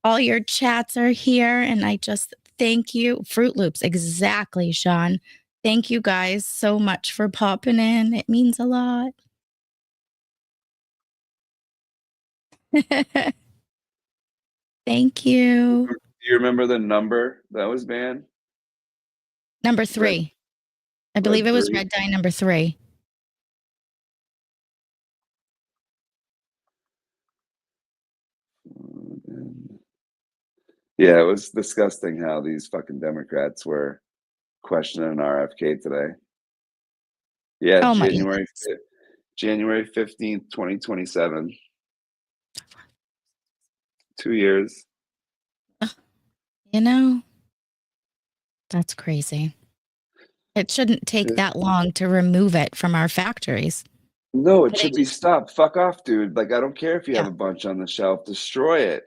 all your chats are here, and I just thank you. Fruit Loops, exactly, Sean. Thank you guys so much for popping in. It means a lot. Thank you. Do you remember the number that was banned? Number Red, 3. I believe red it was 3. red dye number 3. Yeah, it was disgusting how these fucking Democrats were questioning RFK today. Yeah, Oh my January 15th, 2027. 2 years. You know, that's crazy. It shouldn't take Yeah. that long to remove it from our factories. No, it But they should be just, stopped. Fuck off, dude. Like, I don't care if you have yeah. a bunch on the shelf. Destroy it.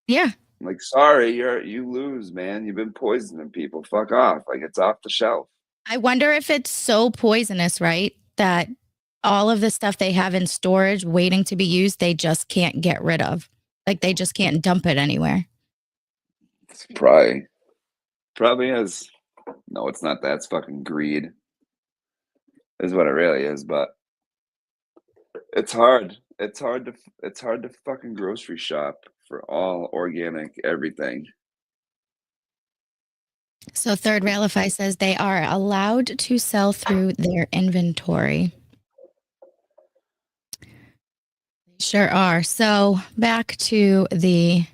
Yeah. Like, sorry, you lose, man. You've been poisoning people. Fuck off. Like, it's off the shelf. I wonder if it's so poisonous, right? That all of the stuff they have in storage waiting to be used, they just can't get rid of. Like they just can't dump it anywhere. It's probably is. No, it's not that. It's fucking greed. Is what it really is, but it's hard. It's hard to fucking grocery shop for all organic everything. So Third Railify says they are allowed to sell through their inventory. They sure are. So back to the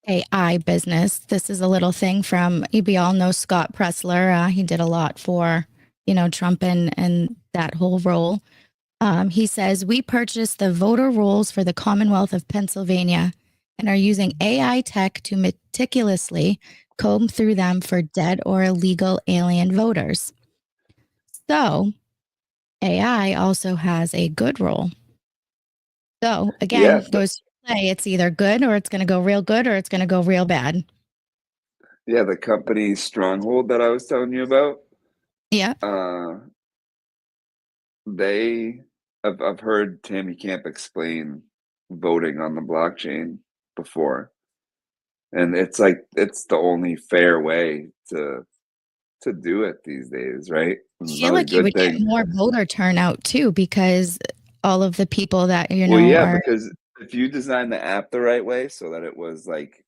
AI business. This is a little thing from, we all know Scott Pressler. He did a lot for, Trump and that whole role. He says, we purchased the voter rolls for the Commonwealth of Pennsylvania and are using AI tech to meticulously comb through them for dead or illegal alien voters. So AI also has a good role. So again, Yeah, goes to play. It's either good or it's going to go real good or it's going to go real bad. yeah. The company Stronghold that I was telling you about. Yeah. I've heard Tammy Camp explain voting on the blockchain before, and it's like it's the only fair way to do it these days, right? I And feel another like you good would get thing. more voter turnout too, because all of the people that, Well, yeah, are. because if you design the app the right way so that it was like,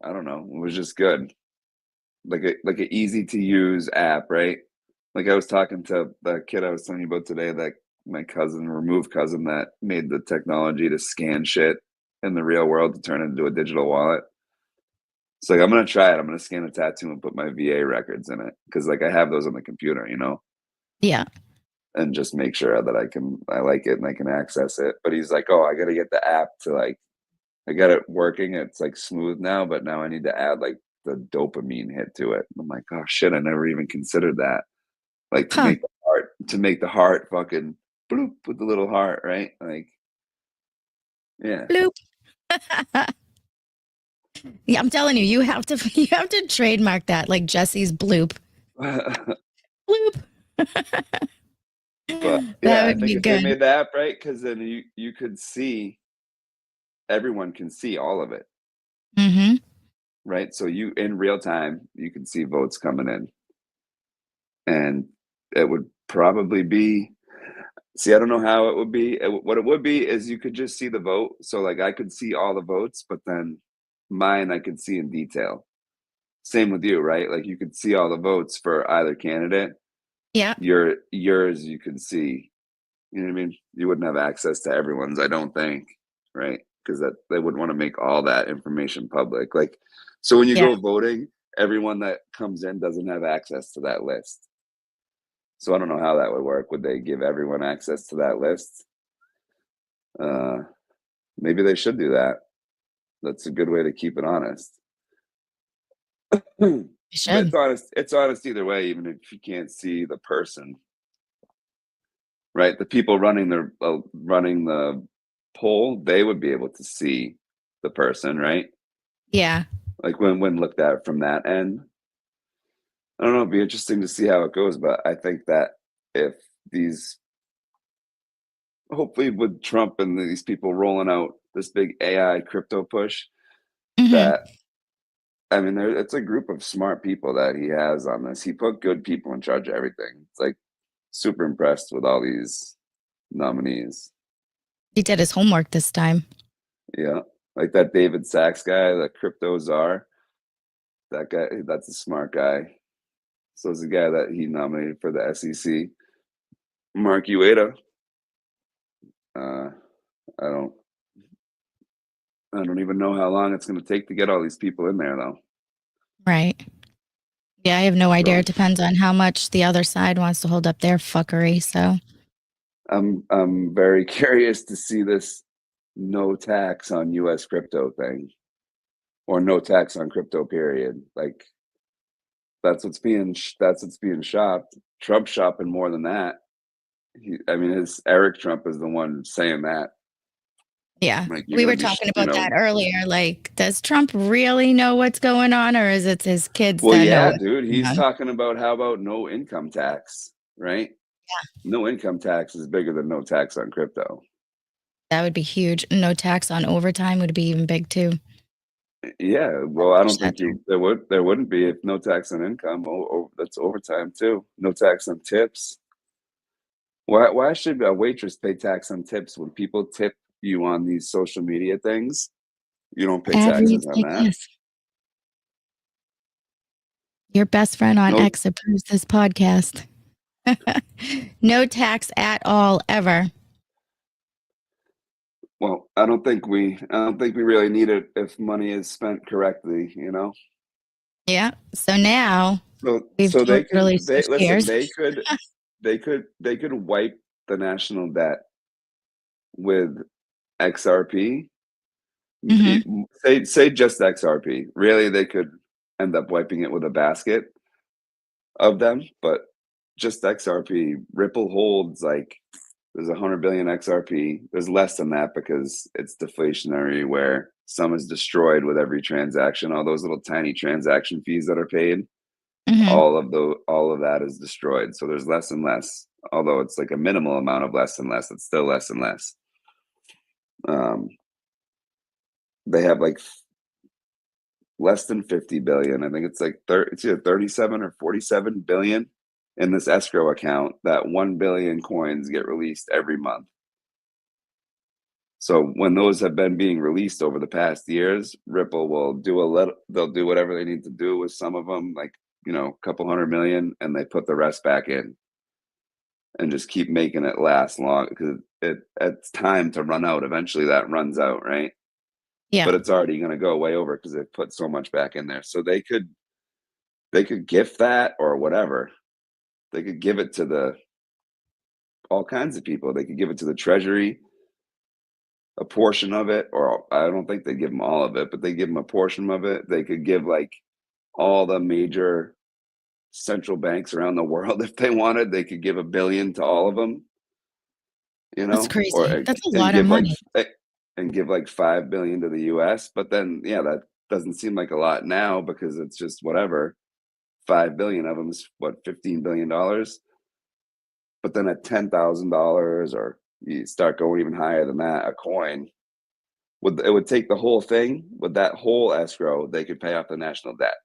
I don't know, it was just good, like an easy to use app, right? Like I was talking to the kid I was telling you about today, that my removed cousin that made the technology to scan shit in the real world to turn it into a digital wallet. It's like, I'm gonna try it. I'm gonna scan a tattoo and put my VA records in it because like I have those on the computer, Yeah. and just make sure that I like it and I can access it. But he's like, oh, I gotta get the app to like, I got it working. It's like smooth now, but now I need to add like the dopamine hit to it. I'm like, oh shit, I never even considered that. Like Huh. to make the heart fucking bloop with the little heart, right? Like, yeah. Bloop. Yeah, I'm telling you, you have to you have to trademark that like Jesse's bloop. Bloop. But That yeah, I would think be if they good. made the app right, because then you could see, everyone can see all of it, Mm-hmm. right? So you in real time you can see votes coming in, and it would probably be. See, I don't know how it would be. What it would be is you could just see the vote. So like I could see all the votes, but then mine I could see in detail. Same with you, right? Like you could see all the votes for either candidate. Yeah. Yours you could see. You know what I mean? You wouldn't have access to everyone's, I don't think, right? Because that they would want to make all that information public. Like, so when you Yeah. go voting, everyone that comes in doesn't have access to that list. So I don't know how that would work. Would they give everyone access to that list? Maybe they should do that. That's a good way to keep it honest. You But should. it's honest. It's honest either way, even if you can't see the person, right? The people running the poll, they would be able to see the person, right? Yeah. Like when looked at from that end. I don't know. It'd be interesting to see how it goes, but I think that if these, hopefully with Trump and these people rolling out this big AI crypto push, Hmm. that I mean, it's a group of smart people that he has on this. He put good people in charge of everything. It's like super impressed with all these nominees. He did his homework this time. Yeah, like that David Sachs guy, the crypto czar. That guy, that's a smart guy. So it's the guy that he nominated for the SEC. Mark Ueda. Uh, I don't. I don't even know how long it's going to take to get all these people in there, though. Right. Yeah, I have no idea. So It depends on how much the other side wants to hold up their fuckery. So I'm very curious to see this no tax on U.S. crypto thing, or no tax on crypto. Period. Like that's what's being shopped. Trump's shopping more than that. I mean, Eric Trump is the one saying that. yeah, Like, we were talking about that earlier. Like, does Trump really know what's going on, or is it his kids well, that know yeah, what's dude, going he's on? talking about how about no income tax, right? Yeah, No income tax is bigger than no tax on crypto. that would be huge. No tax on overtime would be even big too. Yeah, well, I Push don't that think through. there wouldn't be if no tax on income. That's overtime too. No tax on tips. Why should a waitress pay tax on tips when people tip you on these social media things? You don't pay Ad taxes reads on like that. this. Your best friend on No, X approves this podcast. No tax at all, ever. well, I don't think we really need it if money is spent correctly, you know? Yeah. So now So we've so totally they switched listen, gears. they could wipe the national debt with XRP. Hmm. Say just XRP. Really, they could end up wiping it with a basket of them, but just XRP. Ripple holds like there's 100 billion XRP. There's less than that because it's deflationary, where some is destroyed with every transaction. All those little tiny transaction fees that are paid, Hmm. all of that is destroyed. So there's less and less. Although it's like a minimal amount of less and less, it's still less and less. Um, they have like less than 50 billion. I think it's like it's either 37 or 47 billion in this escrow account. That 1 billion coins get released every month. So when those have been being released over the past years, Ripple will they'll do whatever they need to do with some of them, like, a couple 100 million, and they put the rest back in and just keep making it last long because it's time to run out. Eventually that runs out, right? Yeah. But it's already going to go way over because they put so much back in there. So they could gift that or whatever. They could give it to all kinds of people. They could give it to the treasury, a portion of it, or I don't think they give them all of it, but they give them a portion of it. They could give like all the major central banks around the world if they wanted. They could give 1 billion to all of them, That's or crazy. That's a and lot of give money. 5 billion to the US. But then, yeah, that doesn't seem like a lot now because it's just whatever. 5 billion of them is what, $15 billion. But then at $10,000, or you start going even higher than that, a coin it would take the whole thing with that whole escrow. They could pay off the national debt,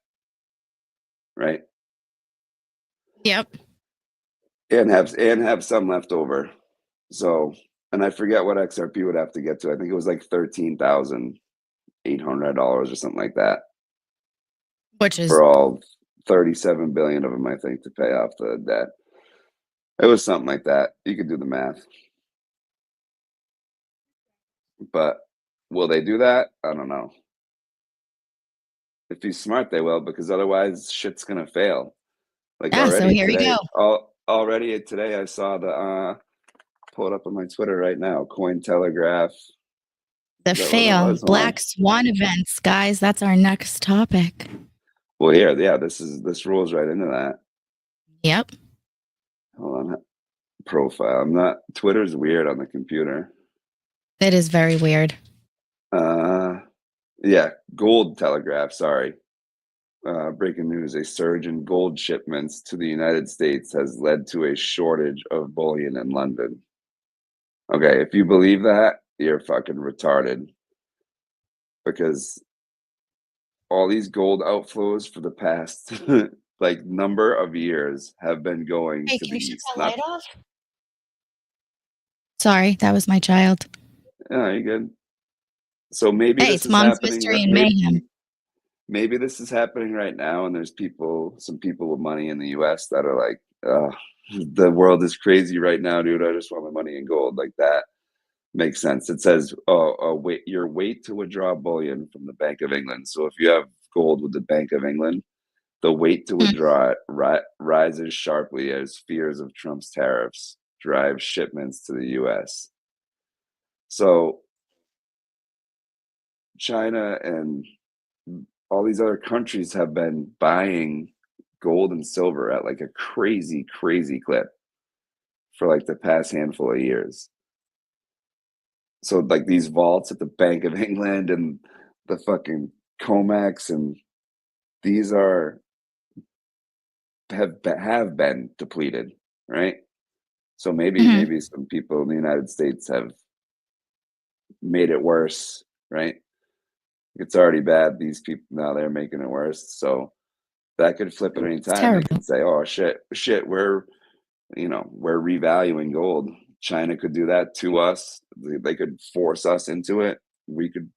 right? Yep. And have some left over. So, and I forget what XRP would have to get to. I think it was like $13,800 or something like that Which is for all 37 billion of them, I think, to pay off the debt. It was something like that. You could do the math. But will they do that? I don't know. If he's smart, they will, because otherwise shit's gonna fail. Like yeah. So here we go. already today I saw pull it up on my Twitter right now. Cointelegraph. The Is that what it fail was? Hold on. Black Swan events, guys. That's our next topic. Well, here, yeah, this rolls right into that. Yep. Hold on, profile. I'm not. Twitter's weird on the computer. It is very weird. Yeah, Gold Telegraph. Sorry. Breaking news: a surge in gold shipments to the United States has led to a shortage of bullion in London. Okay, if you believe that, you're fucking retarded. Because all these gold outflows for the past like number of years have been going Hey, to can the you shut east. that Not, light off? Sorry, that was my child. yeah, you good. So maybe Hey, this it's is mom's happening. mystery and mayhem. Maybe this is happening right now, and there's some people with money in the U.S. that are like, the world is crazy right now, dude. I just want my money in gold. Like that makes sense. It says, wait, your wait to withdraw bullion from the Bank of England. So if you have gold with the Bank of England, the wait to withdraw it rises sharply as fears of Trump's tariffs drive shipments to the U.S. So China and all these other countries have been buying gold and silver at like a crazy, crazy clip for like the past handful of years. So like these vaults at the Bank of England and the fucking COMEX, and these have been depleted, right? So maybe some people in the United States have made it worse, right? It's already bad. These people now they're making it worse. So that could flip at any It's time. They terrible. could say, "Oh shit, we're revaluing gold." China could do that to us. They could force us into it. We could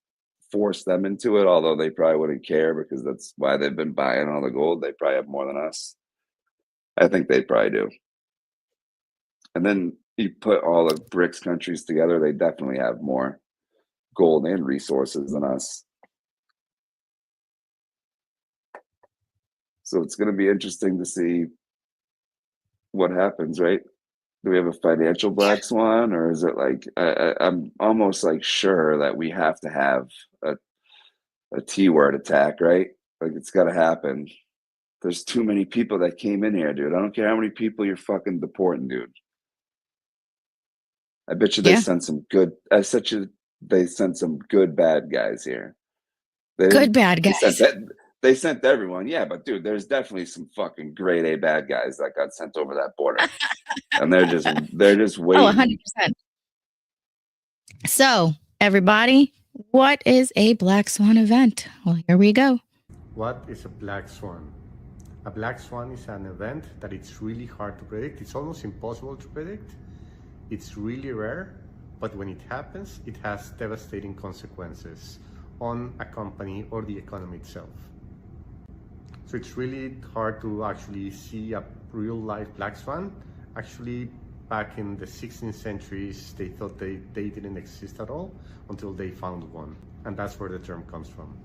force them into it, although they probably wouldn't care because that's why they've been buying all the gold. They probably have more than us. I think they probably do. And then you put all the BRICS countries together, they definitely have more gold and resources than us. So it's going to be interesting to see what happens, right? Do we have a financial black swan, or is it like I'm almost like sure that we have to have a T-word attack, right? Like it's got to happen. There's too many people that came in here, dude. I don't care how many people you're fucking deporting, dude. I bet you they Yeah. sent some good. I bet you they sent some good bad guys here. They Good didn't. bad They sent guys. that. They sent everyone, yeah. But dude, there's definitely some fucking grade A bad guys that got sent over that border, and they're just Oh, waiting. 100%. So, everybody, what is a Black Swan event? Well, here we go. What is a black swan? A black swan is an event that it's really hard to predict. It's almost impossible to predict. It's really rare, but when it happens, it has devastating consequences on a company or the economy itself. So it's really hard to actually see a real life black swan. Actually, back in the 16th centuries, they thought they didn't exist at all until they found one. And that's where the term comes from.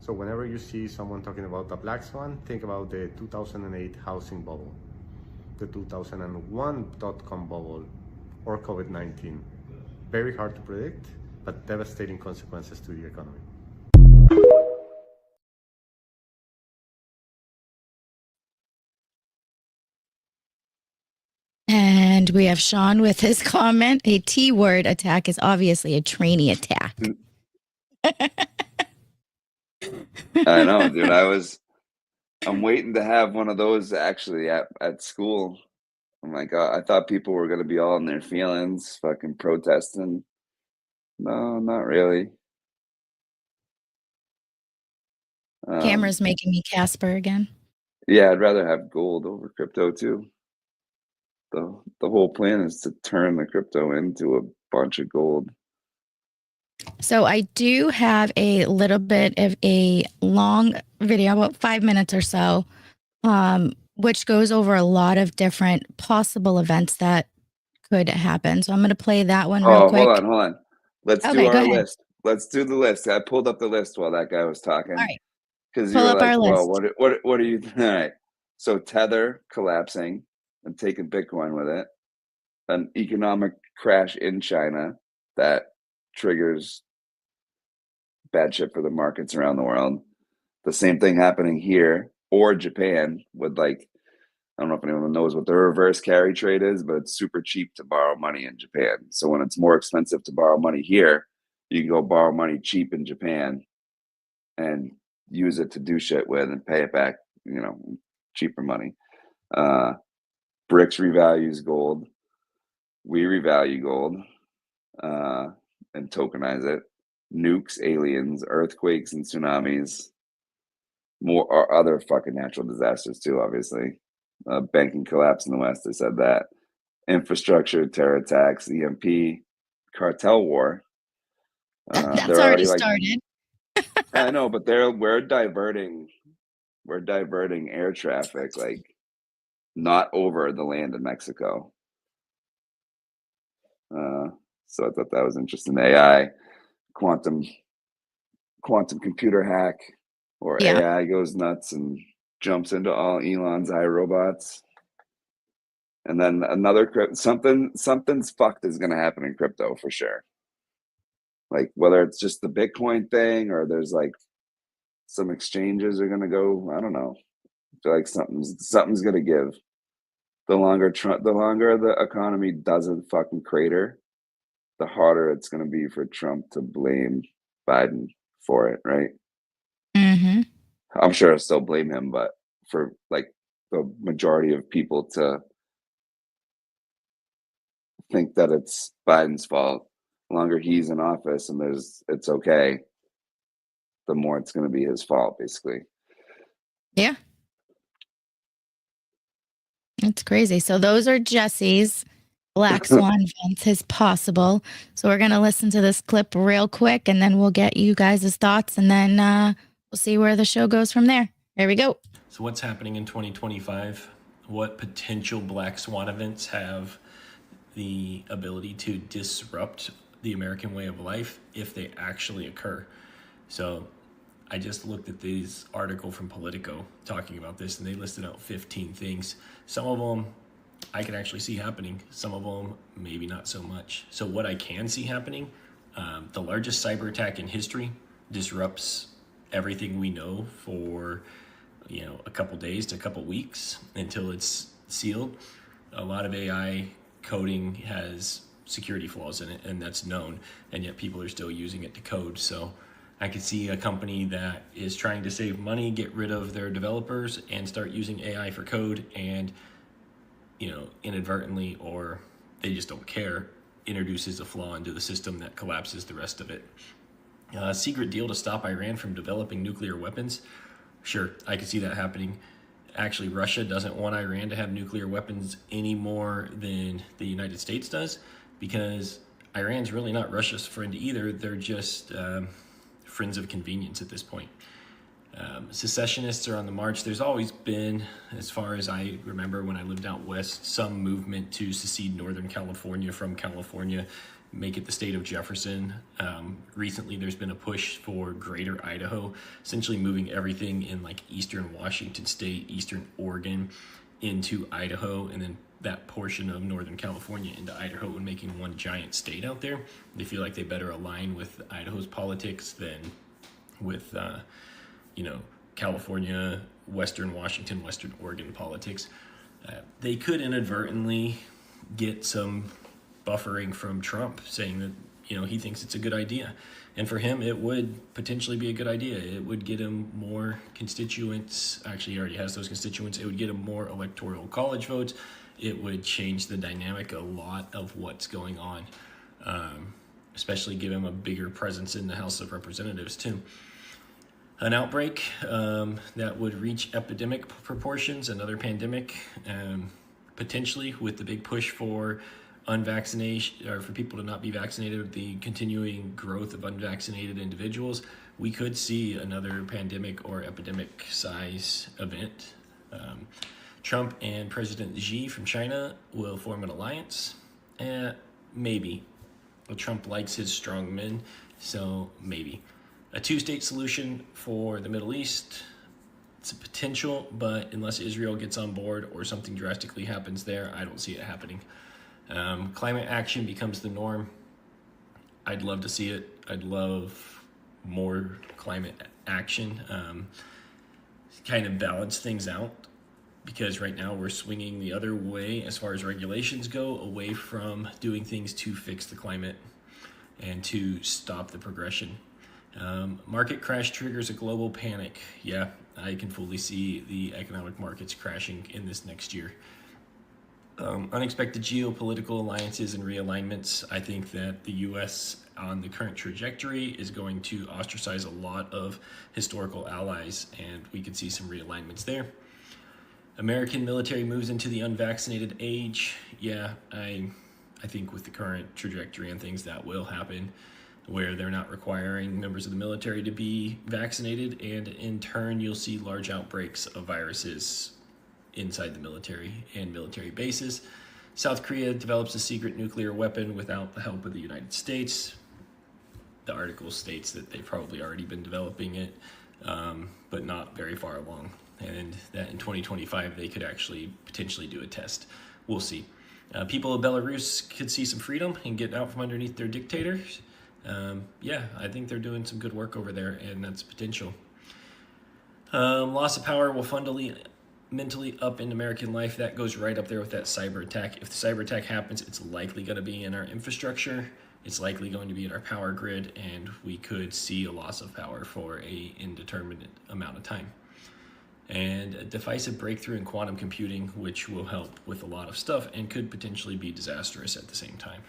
So whenever you see someone talking about the black swan, think about the 2008 housing bubble, the 2001 dot-com bubble, or COVID-19. Very hard to predict, but devastating consequences to the economy. And we have Sean with his comment. A T-word attack is obviously a trainee attack. I know, dude. I'm waiting to have one of those actually at school. I'm like, I thought people were gonna be all in their feelings, fucking protesting. No, not really. Camera's making me Casper again. Yeah, I'd rather have gold over crypto too. The whole plan is to turn the crypto into a bunch of gold. So I do have a little bit of a long video, about 5 minutes or so, which goes over a lot of different possible events that could happen. So I'm going to play that one real Oh, quick. hold on. Let's do Okay, go our ahead. list. Let's do the list. I pulled up the list while that guy was talking. All right. Because you Pull were up like, our well, list. what are you? All right. So Tether collapsing and taking Bitcoin with it. An economic crash in China that triggers bad shit for the markets around the world. the same thing happening here or Japan with like, I don't know if anyone knows what the reverse carry trade is, but it's super cheap to borrow money in Japan. So when it's more expensive to borrow money here, you can go borrow money cheap in Japan and use it to do shit with and pay it back, cheaper money. BRICS revalues gold. We revalue gold and tokenize it. Nukes, aliens, earthquakes, and tsunamis. More or other fucking natural disasters too, obviously. Banking collapse in the West, I said that. Infrastructure, terror attacks, EMP, cartel war. That's already started. I know, but we're diverting air traffic, like not over the land in Mexico. So I thought that was interesting. AI, quantum computer hack, or Yeah. AI goes nuts and jumps into all Elon's iRobots. And then another something's fucked is going to happen in crypto for sure. Like whether it's just the Bitcoin thing or there's like some exchanges are going to go, I don't know. I feel like something's going to give. The longer the economy doesn't fucking crater, the harder it's going to be for Trump to blame Biden for it, right? Mm-hmm. I'm sure I'll still blame him, but for like the majority of people to think that it's Biden's fault, the longer he's in office and it's okay, the more it's going to be his fault, basically. Yeah. It's crazy. So those are Jesse's Black Swan events as possible. So we're going to listen to this clip real quick and then we'll get you guys' thoughts and then we'll see where the show goes from there. Here we go. So what's happening in 2025? What potential Black Swan events have the ability to disrupt the American way of life if they actually occur? So I just looked at this article from Politico talking about this, and they listed out 15 things. Some of them I can actually see happening. Some of them maybe not so much. So what I can see happening, the largest cyber attack in history disrupts everything we know for a couple days to a couple weeks until it's sealed. A lot of AI coding has security flaws in it, and that's known, and yet people are still using it to code. So I could see a company that is trying to save money, get rid of their developers, and start using AI for code, and inadvertently, or they just don't care, introduces a flaw into the system that collapses the rest of it. A secret deal to stop Iran from developing nuclear weapons. Sure, I could see that happening. Actually, Russia doesn't want Iran to have nuclear weapons any more than the United States does, because Iran's really not Russia's friend either. They're just friends of convenience at this point. Secessionists are on the march. There's always been, as far as I remember when I lived out west, some movement to secede Northern California from California, make it the state of Jefferson. Recently, there's been a push for Greater Idaho, essentially moving everything in like Eastern Washington State, Eastern Oregon into Idaho, and then that portion of Northern California into Idaho, and making one giant state out there. They feel like they better align with Idaho's politics than with California, Western Washington, Western Oregon politics. They could inadvertently get some buffering from Trump saying that he thinks it's a good idea, and for him it would potentially be a good idea. It would get him more constituents. Actually, he already has those constituents. It would get him more electoral college votes. It would change the dynamic a lot of what's going on, especially give him a bigger presence in the House of Representatives too. An outbreak that would reach epidemic proportions, another pandemic, potentially, with the big push for unvaccination, or for people to not be vaccinated, the continuing growth of unvaccinated individuals. We could see another pandemic or epidemic size event. Trump and President Xi from China will form an alliance. Maybe. Well, Trump likes his strong men, so maybe. A two-state solution for the Middle East, it's a potential, but unless Israel gets on board or something drastically happens there, I don't see it happening. Climate action becomes the norm. I'd love to see it. I'd love more climate action. kind of balance things out, because right now we're swinging the other way as far as regulations go, away from doing things to fix the climate and to stop the progression. Market crash triggers a global panic. Yeah, I can fully see the economic markets crashing in this next year. Unexpected geopolitical alliances and realignments. I think that the U.S. on the current trajectory is going to ostracize a lot of historical allies, and we could see some realignments there. American military moves into the unvaccinated age. Yeah, I think with the current trajectory and things, that will happen, where they're not requiring members of the military to be vaccinated, and in turn you'll see large outbreaks of viruses inside the military and military bases. South Korea develops a secret nuclear weapon without the help of the United States. The article states that they've probably already been developing it, but not very far along, and that in 2025 they could actually potentially do a test. We'll see. People of Belarus could see some freedom and get out from underneath their dictators. Yeah, I think they're doing some good work over there, and that's potential. Loss of power will mentally up in American life. That goes right up there with that cyber attack. If the cyber attack happens, it's likely going to be in our infrastructure. It's likely going to be in our power grid, and we could see a loss of power for a indeterminate amount of time. And a decisive breakthrough in quantum computing, which will help with a lot of stuff and could potentially be disastrous at the same time.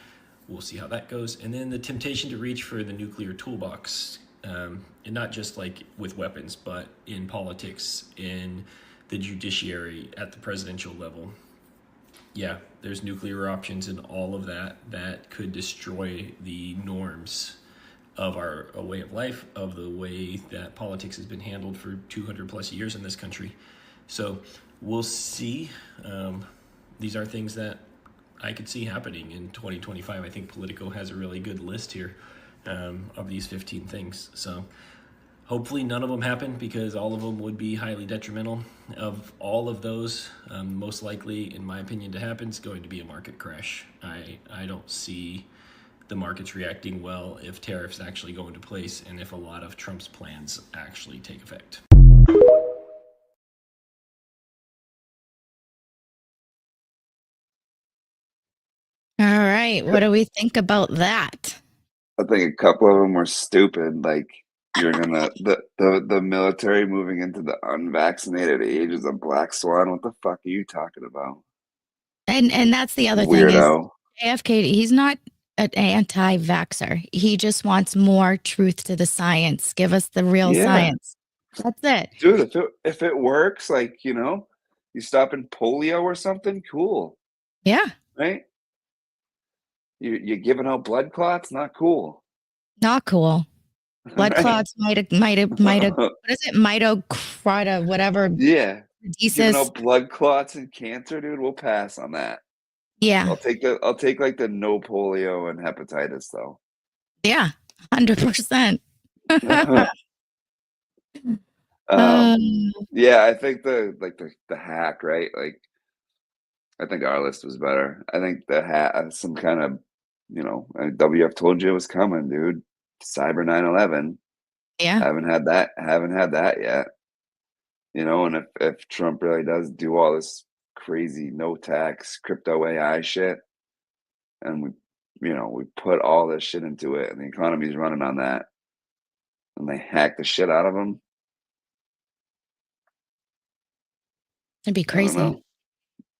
We'll see how that goes. And then the temptation to reach for the nuclear toolbox, and not just like with weapons, but in politics, in the judiciary, at the presidential level. Yeah, there's nuclear options and all of that could destroy the norms of our way of life, of the way that politics has been handled for 200 plus years in this country. So we'll see. These are things that I could see happening in 2025. I think Politico has a really good list here of these 15 things. So hopefully none of them happen, because all of them would be highly detrimental. Of all of those, most likely, in my opinion, to happen is going to be a market crash. I don't see the markets reacting well if tariffs actually go into place and if a lot of Trump's plans actually take effect. All right. What do we think about that? I think a couple of them were stupid. Like, you're gonna the military moving into the unvaccinated age is a black swan. What the fuck are you talking about? And that's the other thing is Weirdo. AFK, he's not an anti-vaxxer. He just wants more truth to the science. Give us the real Yeah. science. That's it. Dude, if it works, like, you stopping polio or something, cool, Yeah. right? You're giving out blood clots, not cool. Not cool. Blood Right? clots might have what is it? Mitochondria, whatever. Yeah. Giving Diseases. out blood clots and cancer, dude, we'll pass on that. Yeah. I'll take like the no polio and hepatitis though. Yeah. 100%. Yeah, I think the hack, right? Like, I think our list was better. I think the hack, some kind of, WF told you it was coming, dude. Cyber 9/11. Yeah. Haven't had that yet. And if Trump really does do all this crazy no tax crypto AI shit, and we put all this shit into it, and the economy's running on that, and they hack the shit out of them. It'd be crazy.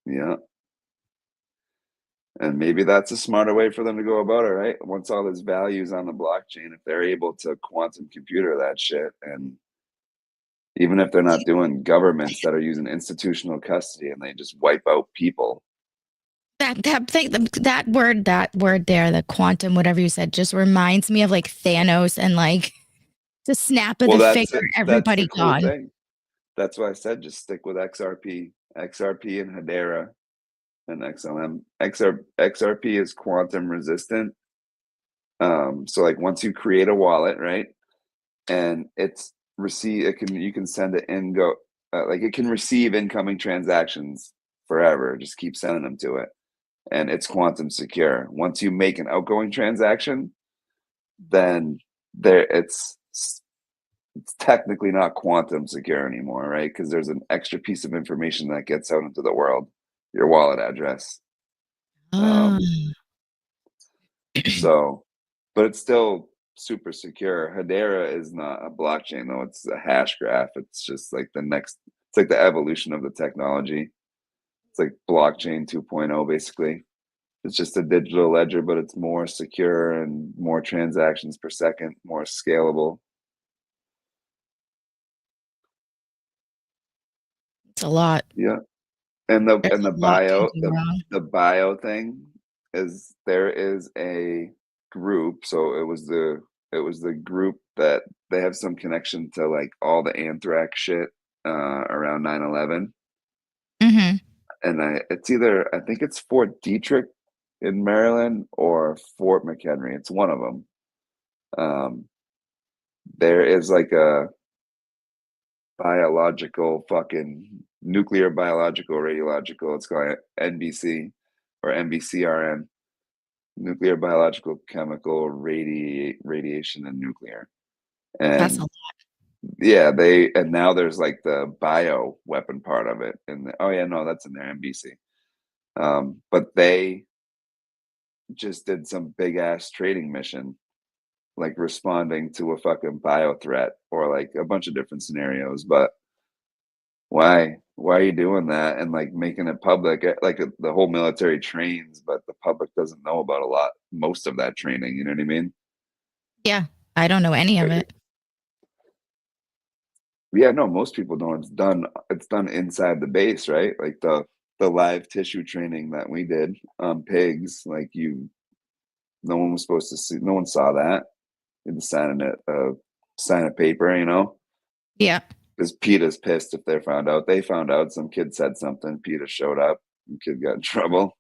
Yeah. And maybe that's a smarter way for them to go about it, right? Once all this value is on the blockchain, if they're able to quantum computer that shit, and even if they're not doing governments that are using institutional custody and they just wipe out people. That word there, the quantum, whatever you said, just reminds me of like Thanos and like the snap of the finger, everybody that's the cool gone. thing. That's why I said just stick with XRP and Hedera and XLM. XRP is quantum resistant. So like once you create a wallet, right, and you can send it and go, like it can receive incoming transactions forever. Just keep sending them to it, and it's quantum secure. Once you make an outgoing transaction, then it's it's technically not quantum secure anymore, right? Because there's an extra piece of information that gets out into the world, your wallet address. Oh. So, but it's still super secure. Hedera is not a blockchain though; it's a hash graph. It's just like the next. It's like the evolution of the technology. It's like blockchain 2.0, basically. It's just a digital ledger, but it's more secure and more transactions per second, more scalable. It's a lot. Yeah. And the There's and the a lot can bio go wrong. the bio thing is there is a group. So it was the group that they have some connection to like all the anthrax shit around 9/11. Mm-hmm. And it's either I think it's Fort Detrick in Maryland or Fort McHenry. It's one of them. There is like a biological fucking nuclear biological radiological, it's called NBC or NBCRN, nuclear biological chemical radiation and nuclear. That's a And lot. yeah, and now there's like the bio weapon part of it. And oh yeah, no, that's in there, NBC. But they just did some big ass trading mission, like responding to a fucking bio threat or like a bunch of different scenarios. But why are you doing that and like making it public? Like the whole military trains, but the public doesn't know about most of that training. You know what I mean? Yeah. I don't know any of it. Yeah, no, most people don't. It's done inside the base, right? Like the live tissue training that we did on pigs. Like no one was supposed to see. No one saw that. You had to sign a paper, you know. Yeah. Because PETA's pissed if they found out. They found out. Some kid said something. PETA showed up. The kid got in trouble.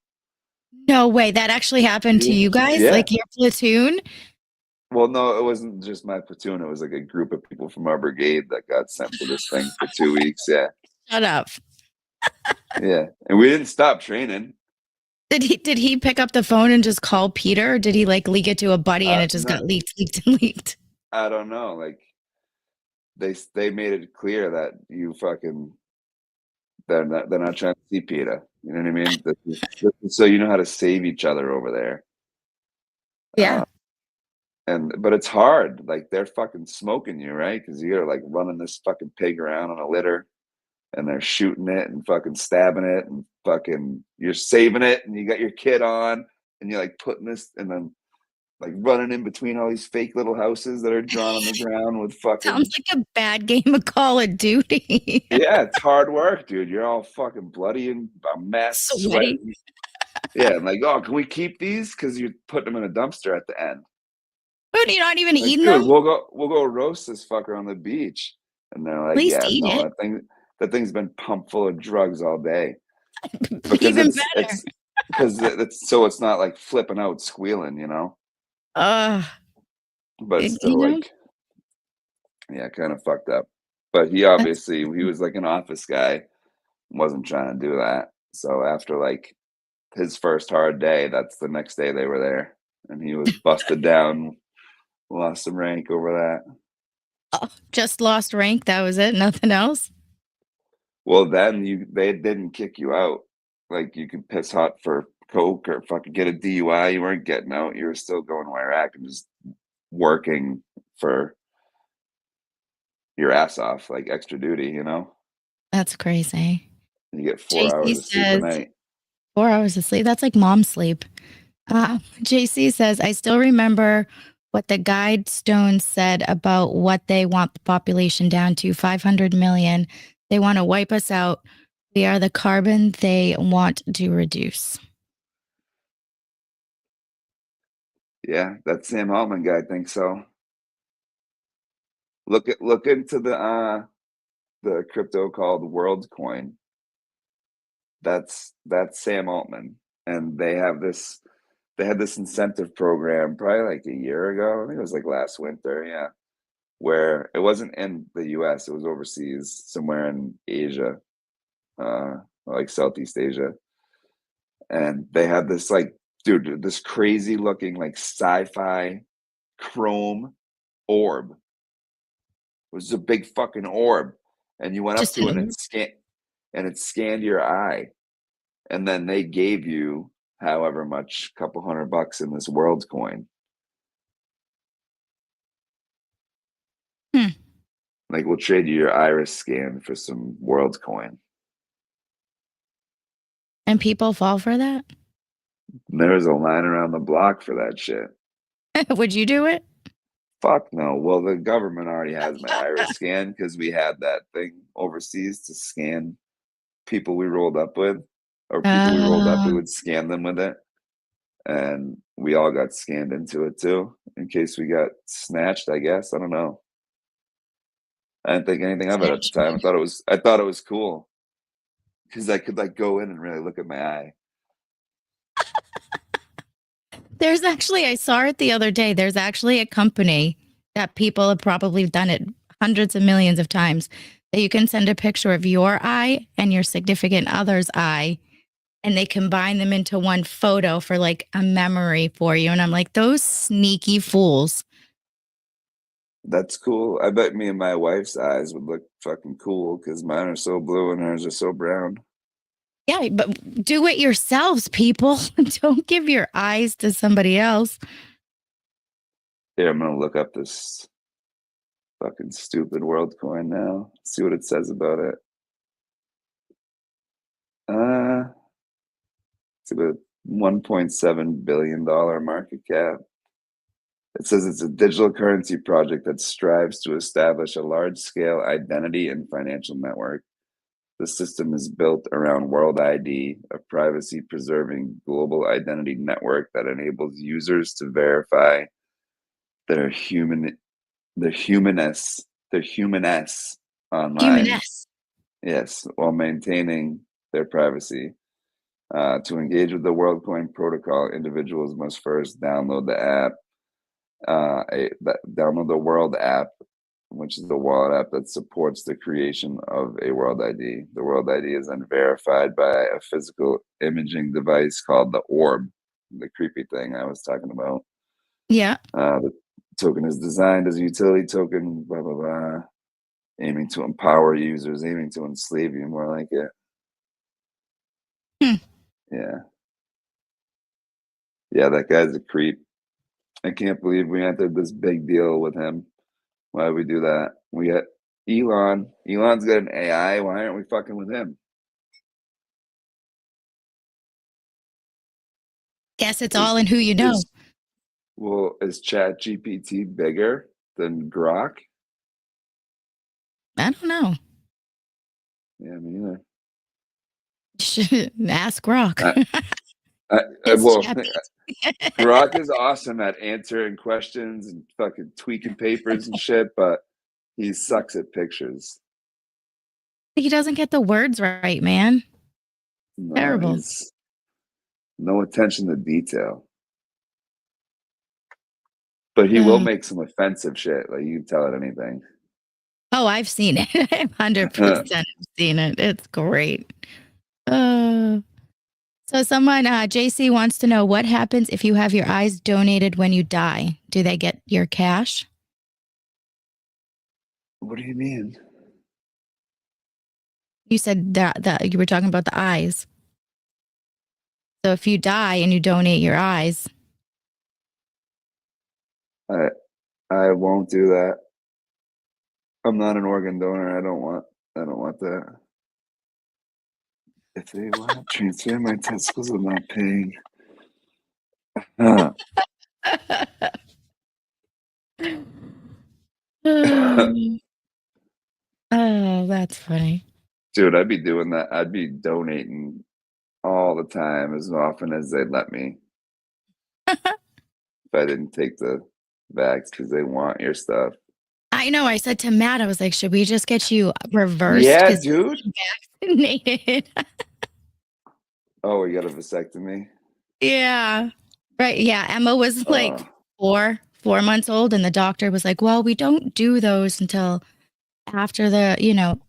No way. That actually happened to you guys? Yeah. Like your platoon? Well, no, it wasn't just my platoon. It was like a group of people from our brigade that got sent to this thing for 2 weeks. Yeah. Shut up. Yeah. And we didn't stop training. Did he pick up the phone and just call Peter? Or did he like leak it to a buddy and it just No, got leaked? I don't know. Like they made it clear that they're not trying to see PETA. You know what I mean? So you know how to save each other over there. Yeah. But it's hard. Like they're fucking smoking you, right? Because you're like running this fucking pig around on a litter, and they're shooting it and fucking stabbing it, and fucking you're saving it, and you got your kid on, and you're like putting this, and then like running in between all these fake little houses that are drawn on the ground with fucking. Sounds like a bad game of Call of Duty. Yeah, it's hard work, dude. You're all fucking bloody and a mess, Sweaty. sweating. Yeah, and like, oh, can we keep these? Because you're putting them in a dumpster at the end. But you're not even Like, eating dude, them? we'll go roast this fucker on the beach. And they're At like, least yeah, eat no, it. that thing's been pumped full of drugs all day. Because Even it's not like flipping out squealing, you know. But it's still like, yeah, kind of fucked up. But he was like an office guy, wasn't trying to do that. So after like his first hard day, that's the next day they were there, and he was busted down, lost some rank over that. just lost rank. That was it. Nothing else. Well, then they didn't kick you out. Like you could piss hot for coke or fucking get a DUI. You weren't getting out. You were still going to Iraq and just working for your ass off, like extra duty. You know. That's crazy. You get 4 hours of sleep a night. 4 hours of sleep. That's like mom sleep. JC says, I still remember what the Guidestone said about what they want the population down to 500 million. They want to wipe us out. We are the carbon they want to reduce. Yeah, that Sam Altman guy thinks so. Look into the crypto called WorldCoin. That's Sam Altman, and they had this incentive program probably like a year ago. I think it was like last winter, yeah, where it wasn't in the US, it was overseas, somewhere in Asia, like Southeast Asia. And they had this like, dude, this crazy looking like sci-fi chrome orb was a big fucking orb, and you went up to it and it scanned your eye, and then they gave you however much, couple $100 in this world coin. Like, we'll trade you your iris scan for some world coin. And people fall for that? And there was a line around the block for that shit. Would you do it? Fuck no. Well, the government already has my iris scan because we had that thing overseas to scan people we rolled up with, or people we rolled up, we would scan them with it. And we all got scanned into it too, in case we got snatched, I guess. I don't know. I didn't think anything of it at the time. I thought it was cool because I could like go in and really look at my eye. There's actually, I saw it the other day. There's actually a company that people have probably done it hundreds of millions of times, that you can send a picture of your eye and your significant other's eye, and they combine them into one photo for like a memory for you. And I'm like, those sneaky fools. That's cool. I bet me and my wife's eyes would look fucking cool because mine are so blue and hers are so brown. Yeah, but do it yourselves, people. Don't give your eyes to somebody else. Here, I'm gonna look up this fucking stupid world coin now. See what it says about it. It's about $1.7 billion market cap. It says it's a digital currency project that strives to establish a large-scale identity and financial network. The system is built around World ID, a privacy-preserving global identity network that enables users to verify their humaness online. Humaness. Yes, while maintaining their privacy. To engage with the WorldCoin protocol, individuals must first download the app. Download the World app, which is the wallet app that supports the creation of a World ID. The World ID is then verified by a physical imaging device called the orb, the creepy thing I was talking about. Yeah. The token is designed as a utility token, blah, blah, blah, aiming to empower users, aiming to enslave you, more like it. Yeah. Yeah, that guy's a creep. I can't believe we entered this big deal with him. Why would we do that? We got Elon. Elon's got an AI. Why aren't we fucking with him? Guess it's all in who you know. Is ChatGPT bigger than Grok? I don't know. Yeah, me either. Should ask Rock. Grok is awesome at answering questions and fucking tweaking papers and shit, but he sucks at pictures. He doesn't get the words right, man. No, Terrible. No attention to detail. But he will make some offensive shit. Like, you can tell it anything. Oh, I've seen it. 100% seen it. It's great. So someone, JC wants to know, what happens if you have your eyes donated when you die? Do they get your cash? What do you mean? You said that you were talking about the eyes. So if you die and you donate your eyes. I won't do that. I'm not an organ donor. I don't want that. If they want to transfer my testicles, I'm not paying. Oh, that's funny. Dude, I'd be doing that. I'd be donating all the time, as often as they'd let me. If I didn't take the vax because they want your stuff. I know. I said to Matt, I was like, should we just get you reversed? Yeah, dude. Vaccinated. Oh, we got a vasectomy? Yeah. Right. Yeah. Emma was like 4 months old, and the doctor was like, well, we don't do those until after the,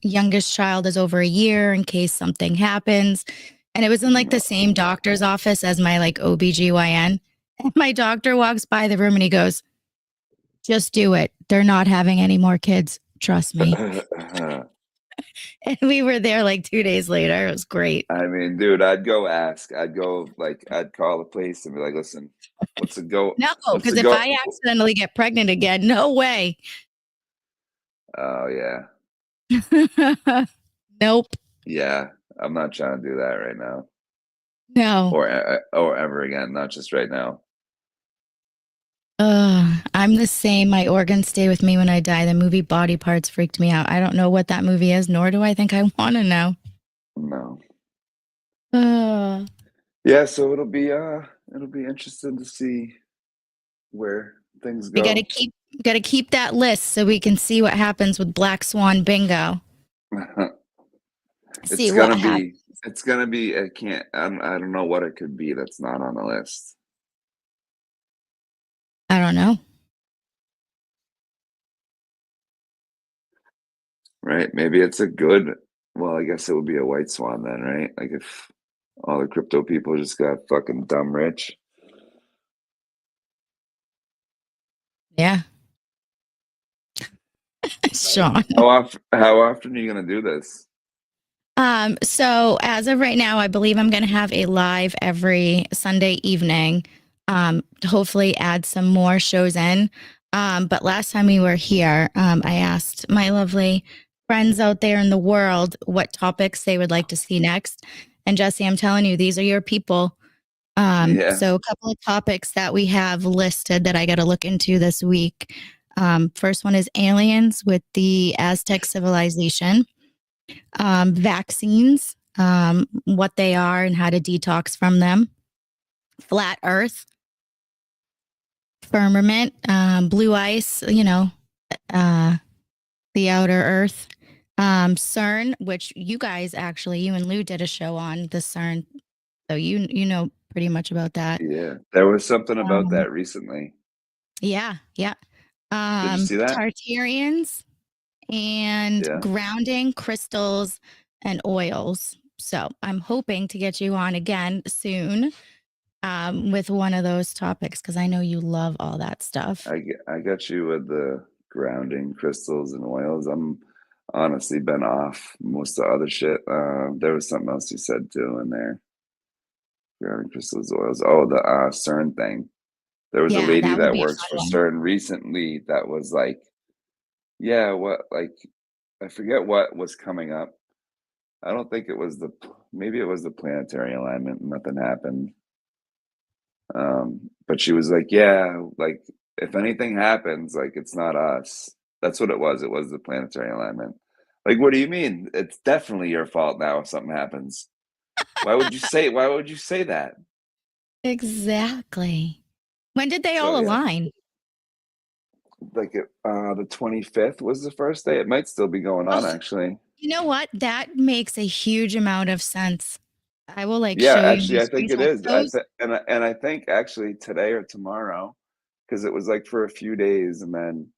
youngest child is over a year in case something happens. And it was in like the same doctor's office as my like OBGYN. And my doctor walks by the room and he goes, just do it. They're not having any more kids. Trust me. And we were there like 2 days later. It was great. I mean, dude, I'd go ask. I'd go I'd call the place and be like, "Listen, what's the go? No, What's because the if go?" I accidentally get pregnant again, no way. Oh yeah, Nope. yeah. I'm not trying to do that right now, No. or ever again. Not just right now. I'm the same. My organs stay with me when I die. The movie Body Parts freaked me out. I don't know what that movie is, nor do I think I want to know. No. Uh, Yeah, so it'll be interesting to see where things we go. gotta keep that list so we can see what happens with Black Swan Bingo. See what happens. It's gonna be. I don't know what it could be that's not on the list. I don't know. Right? Maybe it's a good. Well, I guess it would be a white swan then, right? Like if all the crypto people just got fucking dumb rich. Yeah. Sean. How often are you gonna do this? So as of right now, I believe I'm gonna have a live every Sunday evening. Hopefully add some more shows in. But last time we were here, I asked my lovely friends out there in the world what topics they would like to see next. And Jesse, I'm telling you, these are your people. Yeah. So a couple of topics that we have listed that I got to look into this week. First one is aliens with the Aztec civilization, vaccines, what they are and how to detox from them, flat Earth, firmament, blue ice, the outer Earth, CERN, which you guys actually, you and Lou did a show on the CERN, so you know pretty much about that. Yeah. There was something about that recently. Yeah. Did you see that? Tartarians and Yeah. grounding crystals and oils. So I'm hoping to get you on again soon with one of those topics because I know you love all that stuff. I got you with the grounding crystals and oils. I'm honestly been off most of the other shit. There was something else you said too in there. Grounding crystals, oils. Oh, the CERN thing. There was a Yeah, lady that would that be a works fun for one. CERN recently that was like, yeah, what, like, I forget what was coming up. I don't think it was maybe it was the planetary alignment. Nothing happened. But she was like, yeah, like if anything happens, like it's not us. That's what it was. It was the planetary alignment. Like, what do you mean? It's definitely your fault now if something happens. Why would you say that? Exactly. When did they So all yeah, align? like the 25th was the first day. It might still be going on Oh, actually. you know what? That makes a huge amount of sense. I will Yeah, show you actually, I these think it screenshots. is. And I think actually today or tomorrow, because it was like for a few days, and then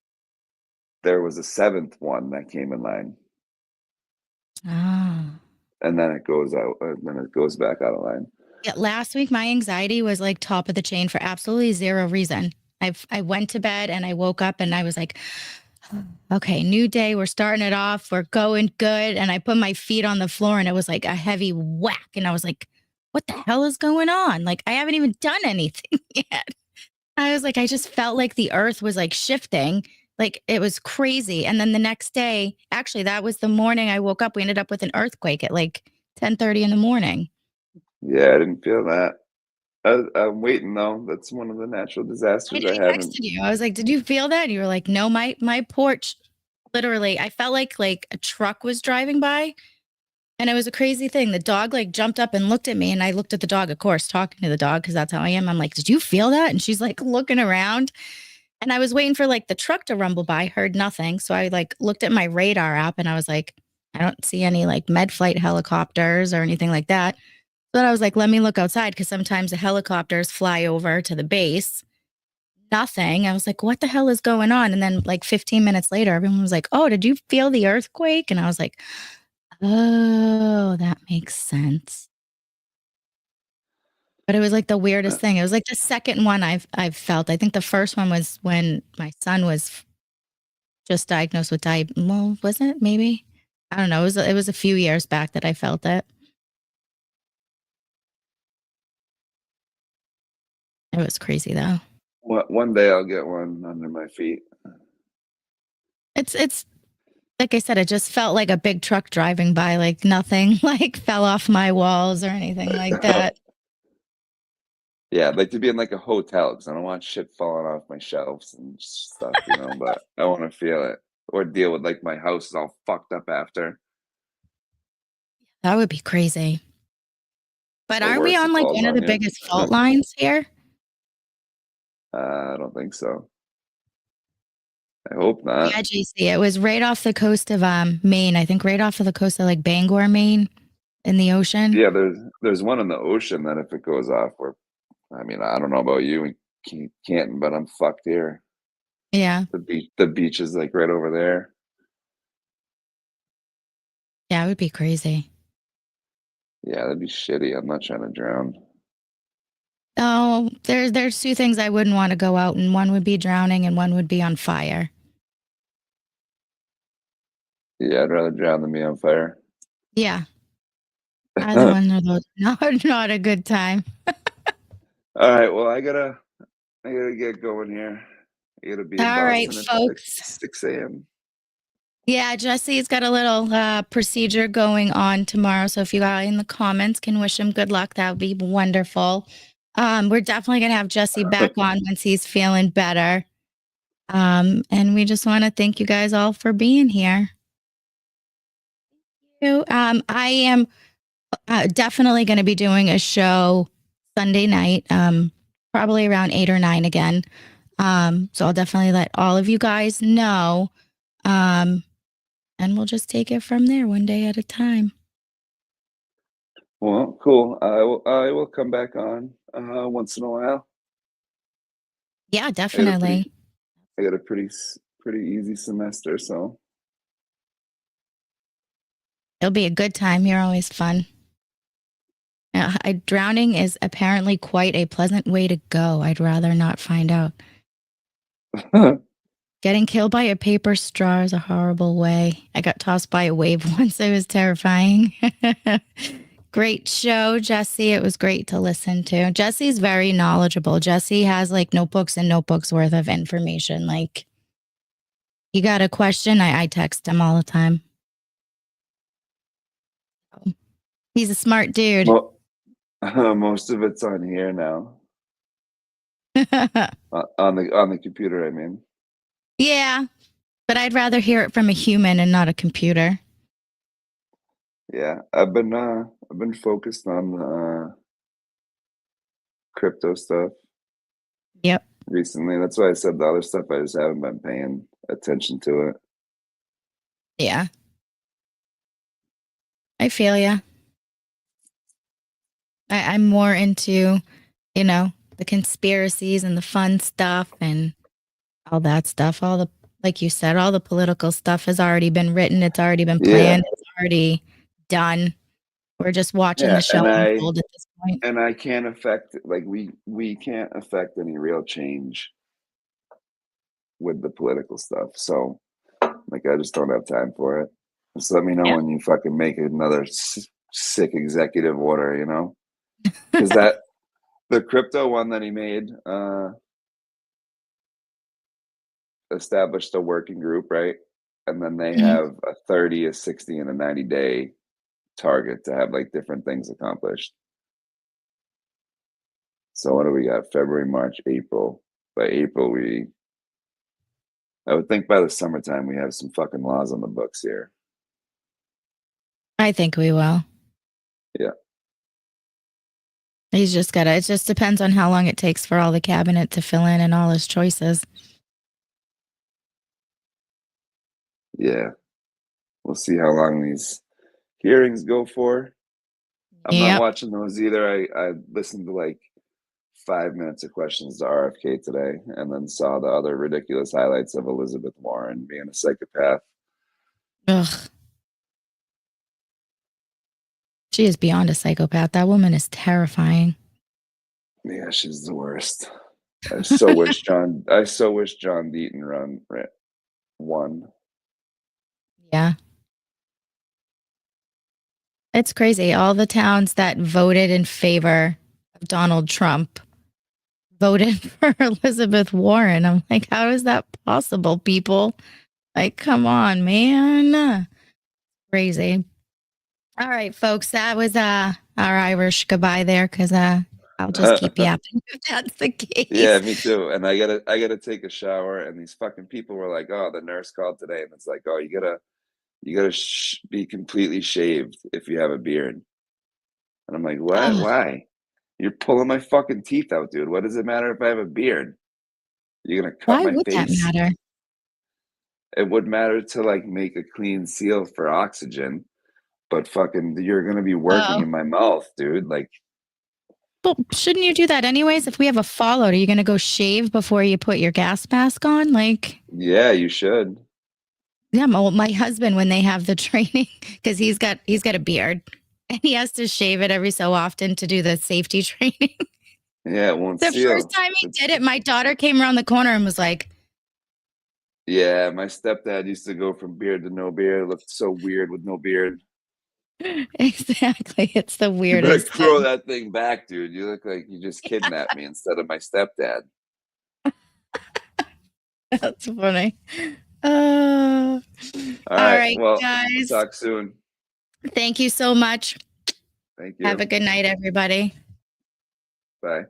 there was a seventh one that came in line, Ah. and then it goes out, and then it goes back out of line. Yeah, last week my anxiety was like top of the chain for absolutely zero reason. I went to bed and I woke up and I was like, okay, new day. We're starting it off. We're going good. And I put my feet on the floor and it was like a heavy whack. And I was like, what the hell is going on? Like, I haven't even done anything yet. I was like, I just felt like the earth was like shifting. Like it was crazy. And then the next day, actually, that was the morning I woke up. We ended up with an earthquake at like 10:30 in the morning. Yeah, I didn't feel that. I'm waiting though. That's one of the natural disasters I I haven't. texted you. I was like, "Did you feel that?" And you were like, "No, my porch, literally, I felt like a truck was driving by, and it was a crazy thing. The dog like jumped up and looked at me, and I looked at the dog, of course, talking to the dog because that's how I am. I'm like, "Did you feel that?" And she's like looking around, and I was waiting for like the truck to rumble by. Heard nothing, so I like looked at my radar app, and I was like, "I don't see any like med flight helicopters or anything like that." But I was like, "Let me look outside because sometimes the helicopters fly over to the base." Nothing. I was like, what the hell is going on? And then like 15 minutes later, everyone was like, oh, did you feel the earthquake? And I was like, oh, that makes sense. But it was like the weirdest thing. It was like the second one I've felt. I think the first one was when my son was just diagnosed with diabetes. Well, was it? Maybe. I don't know. It was a few years back that I felt it. It was crazy though. One day I'll get one under my feet. It's like I said, it just felt like a big truck driving by, like nothing like fell off my walls or anything like that. Yeah, I'd like to be in like a hotel because I don't want shit falling off my shelves and stuff, you know, but I want to feel it or deal with like my house is all fucked up after. That would be crazy. But Or aren't we worse, on it like falls one of on the you. biggest fault lines here? I don't think so. I hope not. Yeah, JC. It was right off the coast of Maine. I think right off of the coast of like Bangor, Maine, in the ocean. Yeah, there's one in the ocean that if it goes off, I mean, I don't know about you in Canton, but I'm fucked here. Yeah. The beach is like right over there. Yeah, it would be crazy. Yeah, that'd be shitty. I'm not trying to drown. Oh, there's two things I wouldn't want to go out, and one would be drowning, and one would be on fire. Yeah, I'd rather drown than be on fire. Yeah, either one of those not a good time. All right, well, I gotta get going here. I gotta be in All right, Boston at folks. 6 a.m. Yeah, Jesse's got a little procedure going on tomorrow. So if you guys in the comments can wish him good luck, that would be wonderful. We're definitely going to have Jesse back on once he's feeling better. And we just want to thank you guys all for being here. I am definitely going to be doing a show Sunday night, probably around 8 or 9 again. So I'll definitely let all of you guys know. And we'll just take it from there one day at a time. Well, cool. I will come back on once in a while. Yeah, definitely. I got a pretty easy semester, so It'll be a good time. You're always fun. Drowning is apparently quite a pleasant way to go. I'd rather not find out. Getting killed by a paper straw is a horrible way. I got tossed by a wave once. It was terrifying. Great show, Jesse. It was great to listen to. Jesse's very knowledgeable. Jesse has like notebooks and notebooks worth of information. Like, you got a question? I text him all the time. He's a smart dude. well, most of it's on here now. On the computer, I mean. Yeah, but I'd rather hear it from a human and not a computer. Yeah, I've been focused on crypto stuff. Yep. Recently. That's why I said the other stuff I just haven't been paying attention to it. Yeah. I feel ya. I'm more into, the conspiracies and the fun stuff and all that stuff. Like you said, all the political stuff has already been written. It's already been planned. It's already done. We're just watching the show unfold at this point. And I can't affect, like, we can't affect any real change with the political stuff. So, like, I just don't have time for it. Just let me know when you fucking make another sick executive order, because the crypto one that he made established a working group, right? And then they have a 30, a 60, and a 90-day target to have like different things accomplished. So what do we got? February, March, April. By April, I would think by the summertime we have some fucking laws on the books here. I think we will. Yeah. It just depends on how long it takes for all the cabinet to fill in and all his choices. Yeah. We'll see how long these hearings go for. I'm not watching those either. I listened to like 5 minutes of questions to RFK today and then saw the other ridiculous highlights of Elizabeth Warren being a psychopath. Ugh. She is beyond a psychopath. That woman is terrifying. Yeah, she's the worst. I so wish John Deaton ran. one. Yeah. It's crazy. All the towns that voted in favor of Donald Trump voted for Elizabeth Warren. I'm like, how is that possible, people? Like, come on, man. Crazy. All right, folks. That was our Irish goodbye there, because I'll just keep yapping if that's the case. Yeah, me too. And I gotta take a shower. And these fucking people were like, "Oh, the nurse called today," and it's like, "Oh, you gotta be completely shaved if you have a beard." And I'm like, "What? Ugh. Why? You're pulling my fucking teeth out, dude. What does it matter if I have a beard? You're gonna cut Why my would that face?" matter? It would matter to like make a clean seal for oxygen, but fucking, you're gonna be working Oh. in my mouth, dude. Like, Well, shouldn't you do that anyways? If we have a fallout, are you going to go shave before you put your gas mask on? Like, yeah, you should. yeah, my husband, when they have the training, because he's got a beard and he has to shave it every so often to do the safety training. Yeah, it won't The seal. first time he did it, my daughter came around the corner and was like, Yeah, my stepdad used to go from beard to no beard. It looked so weird with no beard. exactly. It's the You better weirdest grow thing. that thing back, dude. You look like you just kidnapped me instead of my stepdad. That's funny. All All right. right, Well, guys. talk soon. Thank you so much. Thank you. Have a good night, everybody. Bye.